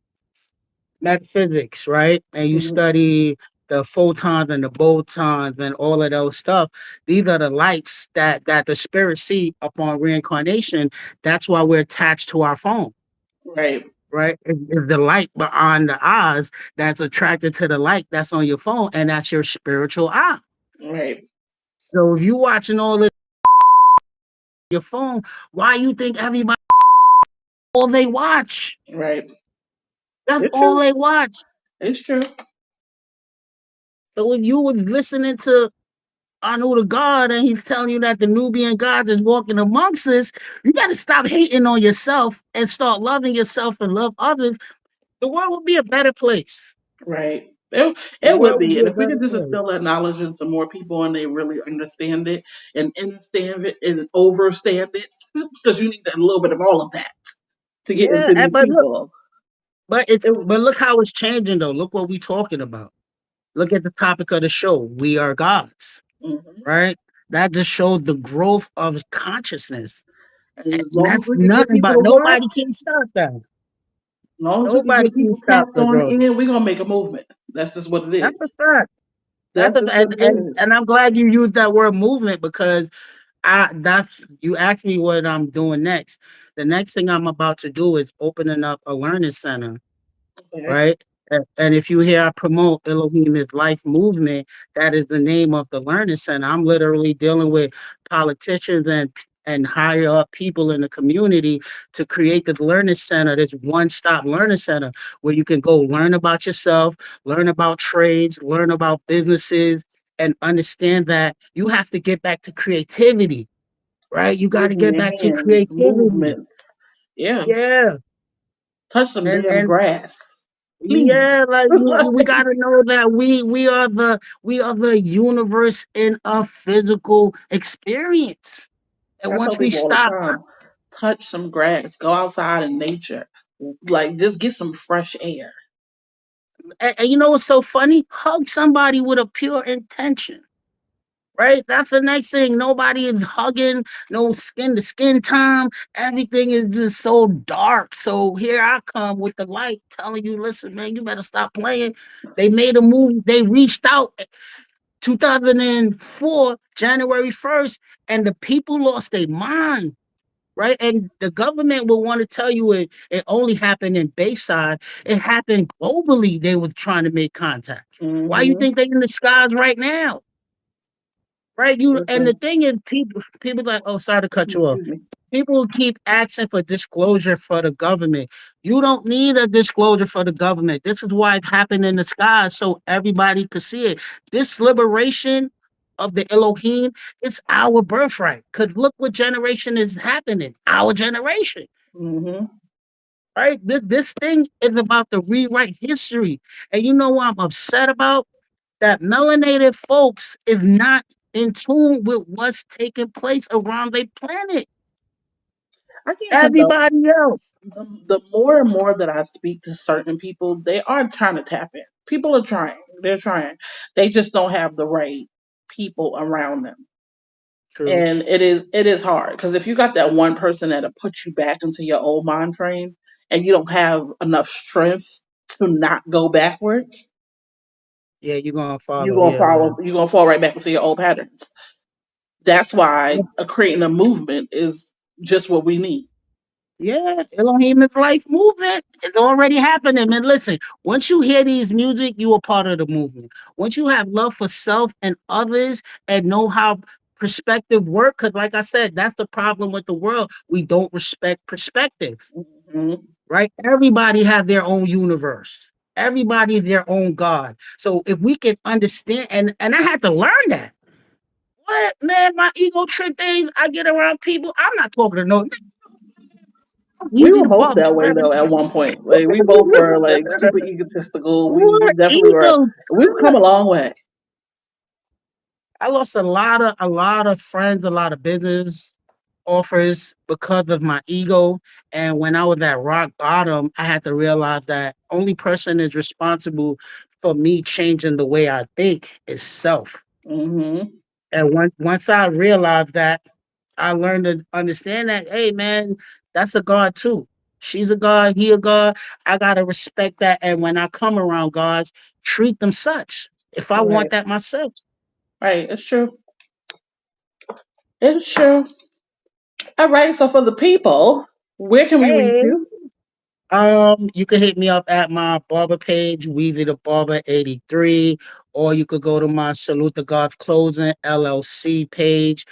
[SPEAKER 2] Metaphysics, right? And you
[SPEAKER 1] Mhm.
[SPEAKER 2] study the photons and the botons and all of those stuff. These are the lights that the spirit see upon reincarnation. That's why we're attached to our phone,
[SPEAKER 1] Right,
[SPEAKER 2] right? Is the light beyond the eyes that's attracted to the light that's on your phone, and that's your spiritual eye.
[SPEAKER 1] right,
[SPEAKER 2] So if you watching all of your phone, why you think everybody all they watch?
[SPEAKER 1] right.
[SPEAKER 2] That's
[SPEAKER 1] It's
[SPEAKER 2] all
[SPEAKER 1] true.
[SPEAKER 2] they watch.
[SPEAKER 1] It's true.
[SPEAKER 2] So if you was listening to I know the God, and he's telling you that the Nubian gods is walking amongst us. You better stop hating on yourself and start loving yourself and love others. The world will be a better place.
[SPEAKER 1] Right.
[SPEAKER 2] The
[SPEAKER 1] It would
[SPEAKER 2] world will
[SPEAKER 1] be.
[SPEAKER 2] be
[SPEAKER 1] And
[SPEAKER 2] a
[SPEAKER 1] if we
[SPEAKER 2] better
[SPEAKER 1] could just
[SPEAKER 2] place.
[SPEAKER 1] instill that knowledge into more people and they really understand it and understand it and overstand it, because you need a little bit of all of that to get
[SPEAKER 2] Yeah,
[SPEAKER 1] into these
[SPEAKER 2] but look,
[SPEAKER 1] people.
[SPEAKER 2] but
[SPEAKER 1] It,
[SPEAKER 2] but look how it's changing though. Look what we're talking about. Look at the topic of the show. We are gods,
[SPEAKER 1] mhm.
[SPEAKER 2] right? That just showed the growth of consciousness.
[SPEAKER 1] And as
[SPEAKER 2] And
[SPEAKER 1] long as
[SPEAKER 2] that's
[SPEAKER 1] we can get
[SPEAKER 2] nothing
[SPEAKER 1] people
[SPEAKER 2] but
[SPEAKER 1] to
[SPEAKER 2] nobody
[SPEAKER 1] watch,
[SPEAKER 2] can stop that.
[SPEAKER 1] as long as we can
[SPEAKER 2] Nobody
[SPEAKER 1] get
[SPEAKER 2] can
[SPEAKER 1] people
[SPEAKER 2] stop
[SPEAKER 1] tapped
[SPEAKER 2] the
[SPEAKER 1] on
[SPEAKER 2] growth.
[SPEAKER 1] in, we're gonna make a movement. That's just what it
[SPEAKER 2] That's a
[SPEAKER 1] is.
[SPEAKER 2] fact.
[SPEAKER 1] That's just what it is.
[SPEAKER 2] And I'm glad you used that word movement because I that's you asked me what I'm doing next. The next thing I'm about to do is opening up a learning center,
[SPEAKER 1] Okay.
[SPEAKER 2] right? And if you hear I promote Elohim is Life movement, that is the name of the learning center. I'm literally dealing with politicians and higher up people in the community to create this learning center, this one-stop learning center where you can go learn about yourself, learn about trades, learn about businesses, and understand that you have to get back to creativity, right? You got to
[SPEAKER 1] Using
[SPEAKER 2] get
[SPEAKER 1] your
[SPEAKER 2] back to
[SPEAKER 1] hands,
[SPEAKER 2] creativity.
[SPEAKER 1] movements. Yeah.
[SPEAKER 2] Yeah.
[SPEAKER 1] Touch some damn
[SPEAKER 2] And
[SPEAKER 1] grass. Please.
[SPEAKER 2] yeah, like we gotta know that we are the universe in a physical experience. And
[SPEAKER 1] I tell
[SPEAKER 2] once we
[SPEAKER 1] people all the
[SPEAKER 2] stop,
[SPEAKER 1] time, touch some grass, go outside in nature, like just get some fresh air.
[SPEAKER 2] and you know what's so funny? Hug somebody with a pure intention. Right? That's the next thing. Nobody is hugging, no skin to skin time. Everything is just so dark. So here I come with the light telling you, listen, man, you better stop playing. They made a movie, they reached out 2004, January 1st, and the people lost their mind. Right. And the government will want to tell you it only happened in Bayside. It happened globally. They were trying to make contact. Why you
[SPEAKER 1] Mm-hmm.
[SPEAKER 2] think they in the skies right now? Right? You and the
[SPEAKER 1] Listen,
[SPEAKER 2] thing is, people like, oh, sorry to cut you off.
[SPEAKER 1] excuse me.
[SPEAKER 2] People keep asking for disclosure for the government. You don't need a disclosure for the government. This is why it happened in the sky, so everybody could see it. This liberation of the Elohim is our birthright. Cause look what generation is happening. Our generation,
[SPEAKER 1] Mm-hmm.
[SPEAKER 2] right? This thing is about to rewrite history. And you know what I'm upset about? That melanated folks is not in tune with what's taking place around their planet.
[SPEAKER 1] I can't help though.
[SPEAKER 2] Everybody else.
[SPEAKER 1] The more and more that I speak to certain people, they are trying to tap in. People are trying. They're trying. They just don't have the right people around them.
[SPEAKER 2] True.
[SPEAKER 1] And it is hard because if you got that one person that'll put you back into your old mind frame and you don't have enough strength to not go backwards,
[SPEAKER 2] Yeah, you're gonna
[SPEAKER 1] you're
[SPEAKER 2] follow.
[SPEAKER 1] gonna
[SPEAKER 2] Yeah,
[SPEAKER 1] follow
[SPEAKER 2] yeah.
[SPEAKER 1] you're gonna fall right back into your old patterns. That's why creating a movement is just what we need.
[SPEAKER 2] Yeah, Elohim is Life movement. It's already happening. Man, listen, once you hear these music, you are part of the movement. Once you have love for self and others and know how perspective work, because like I said, that's the problem with the world. We don't respect perspective.
[SPEAKER 1] Hmm.
[SPEAKER 2] Right? Everybody has their own universe. Everybody is their own God. So if we can understand, and I had to learn that. What man, my ego trip days, I get around people. I'm not talking to no
[SPEAKER 1] We
[SPEAKER 2] easy
[SPEAKER 1] were
[SPEAKER 2] to
[SPEAKER 1] both
[SPEAKER 2] bother.
[SPEAKER 1] that way though at one point. Like we both were like super egotistical. We
[SPEAKER 2] What
[SPEAKER 1] definitely were.
[SPEAKER 2] ego
[SPEAKER 1] We've come
[SPEAKER 2] trip?
[SPEAKER 1] a long way.
[SPEAKER 2] I lost a lot of friends, a lot of business offers because of my ego. And when I was at rock bottom, I had to realize that only person is responsible for me changing the way I think is self.
[SPEAKER 1] Hmm.
[SPEAKER 2] And once I realized that, I learned to understand that, hey man, that's a God too. She's a God, he a God. I gotta respect that. And when I come around gods, treat them such. If I want
[SPEAKER 1] Right.
[SPEAKER 2] that myself.
[SPEAKER 1] Right. It's true. It's true. All right. So for the people, where can we reach
[SPEAKER 2] Hey.
[SPEAKER 1] you?
[SPEAKER 2] You can hit me up at my barber page, Weezy the Barber 83, or you could go to my Salute the Gods Closing LLC page.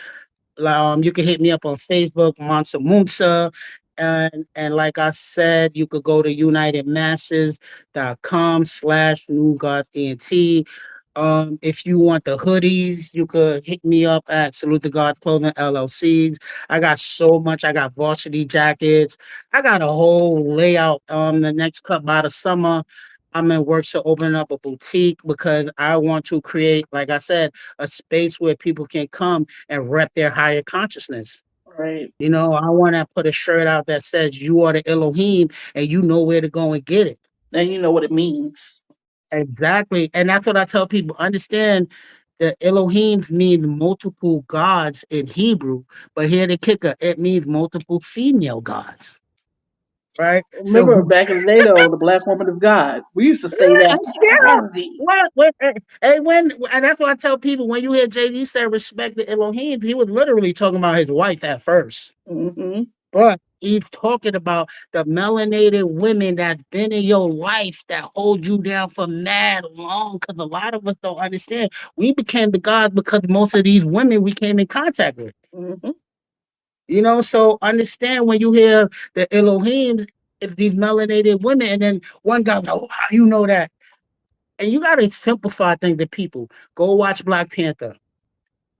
[SPEAKER 2] You can hit me up on Facebook, Mansa Musa. And like I said, you could go to unitedmasses.com/New Gods ENT. If you want the hoodies, you could hit me up at Salute the Gods Clothing LLCs. I got so much. I got varsity jackets. I got a whole layout. The next cut by the summer, I'm in works to open up a boutique because I want to create, like I said, a space where people can come and rep their higher consciousness.
[SPEAKER 1] Right.
[SPEAKER 2] I want to put a shirt out that says you are the Elohim and you know where to go and get it.
[SPEAKER 1] And you know what it means.
[SPEAKER 2] Exactly. And that's what I tell people. Understand that Elohim means multiple gods in Hebrew, but here the kicker, it means multiple female gods. Right? So
[SPEAKER 1] Remember back in the day though, the black woman is God. We used to say
[SPEAKER 2] yeah,
[SPEAKER 1] that
[SPEAKER 2] and still,
[SPEAKER 1] heavy.
[SPEAKER 2] and that's why I tell people when you hear Jay-Z say respect the Elohim, he was literally talking about his wife at first.
[SPEAKER 1] Hmm.
[SPEAKER 2] He's talking about the melanated women that's been in your life that hold you down for mad long. Because a lot of us don't understand. We became the gods because most of these women we came in contact with.
[SPEAKER 1] Hmm.
[SPEAKER 2] So understand when you hear the Elohims, it's these melanated women, and then one guy, oh, how you know that? And you gotta simplify things to people. Go watch Black Panther.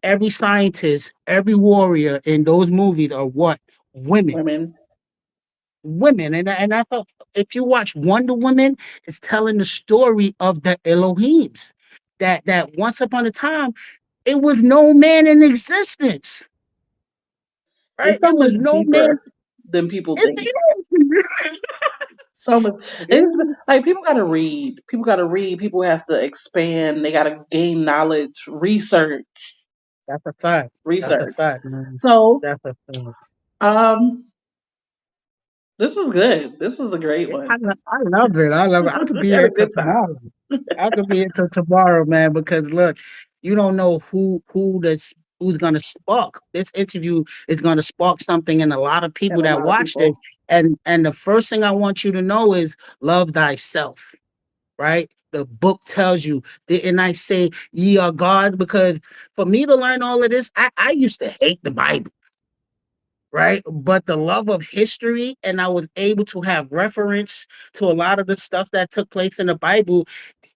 [SPEAKER 2] Every scientist, every warrior in those movies are what? Women.
[SPEAKER 1] Women.
[SPEAKER 2] Women. And I thought if you watch Wonder Woman, it's telling the story of the Elohims. That once upon a time, it was no man in existence.
[SPEAKER 1] It's
[SPEAKER 2] Right?
[SPEAKER 1] so
[SPEAKER 2] It
[SPEAKER 1] much
[SPEAKER 2] was no man.
[SPEAKER 1] deeper than people
[SPEAKER 2] It,
[SPEAKER 1] think.
[SPEAKER 2] it
[SPEAKER 1] So much.
[SPEAKER 2] is.
[SPEAKER 1] It's, like people got to read. People got to read. People have to expand. They got to gain knowledge, research,
[SPEAKER 2] That's a fact. That's a
[SPEAKER 1] research.
[SPEAKER 2] fact, man.
[SPEAKER 1] So,
[SPEAKER 2] That's a fact.
[SPEAKER 1] um, this was good. This was a great
[SPEAKER 2] Yeah,
[SPEAKER 1] one.
[SPEAKER 2] I love it. I love it. I could be
[SPEAKER 1] Had a
[SPEAKER 2] here till
[SPEAKER 1] good time.
[SPEAKER 2] tomorrow. I could be here till tomorrow, man. Because look, you don't know who's gonna spark. This interview is gonna spark something in a lot of people
[SPEAKER 1] And a
[SPEAKER 2] that
[SPEAKER 1] lot of
[SPEAKER 2] watch this.
[SPEAKER 1] people.
[SPEAKER 2] And the first thing I want you to know is love thyself. Right? The book tells you, didn't I say ye are God? Because for me to learn all of this, I used to hate the Bible. Right? But the love of history, and I was able to have reference to a lot of the stuff that took place in the Bible.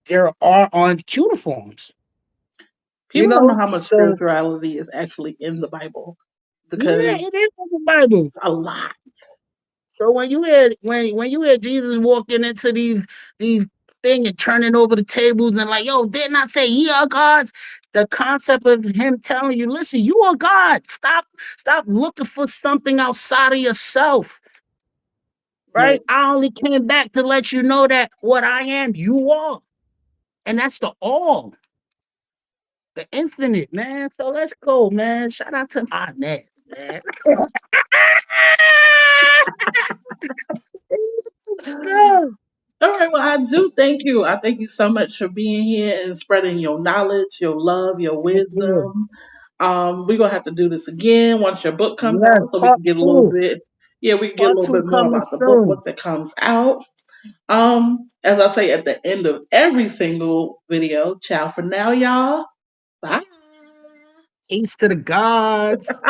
[SPEAKER 2] There are on cuneiforms, you
[SPEAKER 1] People don't know
[SPEAKER 2] know.
[SPEAKER 1] how much
[SPEAKER 2] So
[SPEAKER 1] spirituality is actually in the Bible
[SPEAKER 2] yeah,
[SPEAKER 1] because
[SPEAKER 2] it is in the Bible.
[SPEAKER 1] a lot.
[SPEAKER 2] So when you hear Jesus walking into these thing and turning over the tables and like, yo, didn't I say ye are gods? The concept of him telling you, listen, you are God. Stop looking for something outside of yourself.
[SPEAKER 1] Yeah.
[SPEAKER 2] Right? I only came back to let you know that what I am, you are. And that's the all, the infinite, man. So let's go, man. Shout out to my Nets, man. Let's go.
[SPEAKER 1] All right. Well, I do thank you. I thank you so much for being here and spreading your knowledge, your love, your
[SPEAKER 2] Thank you.
[SPEAKER 1] wisdom. We're gonna have to do this again once your book comes
[SPEAKER 2] Yes,
[SPEAKER 1] out, so we
[SPEAKER 2] part
[SPEAKER 1] can get a little
[SPEAKER 2] two.
[SPEAKER 1] bit. Yeah, we can get a
[SPEAKER 2] Part
[SPEAKER 1] little
[SPEAKER 2] two
[SPEAKER 1] bit more
[SPEAKER 2] coming
[SPEAKER 1] about the book
[SPEAKER 2] soon.
[SPEAKER 1] once it comes out. As I say at the end of every single video, ciao for now, y'all. Bye.
[SPEAKER 2] Peace to the gods.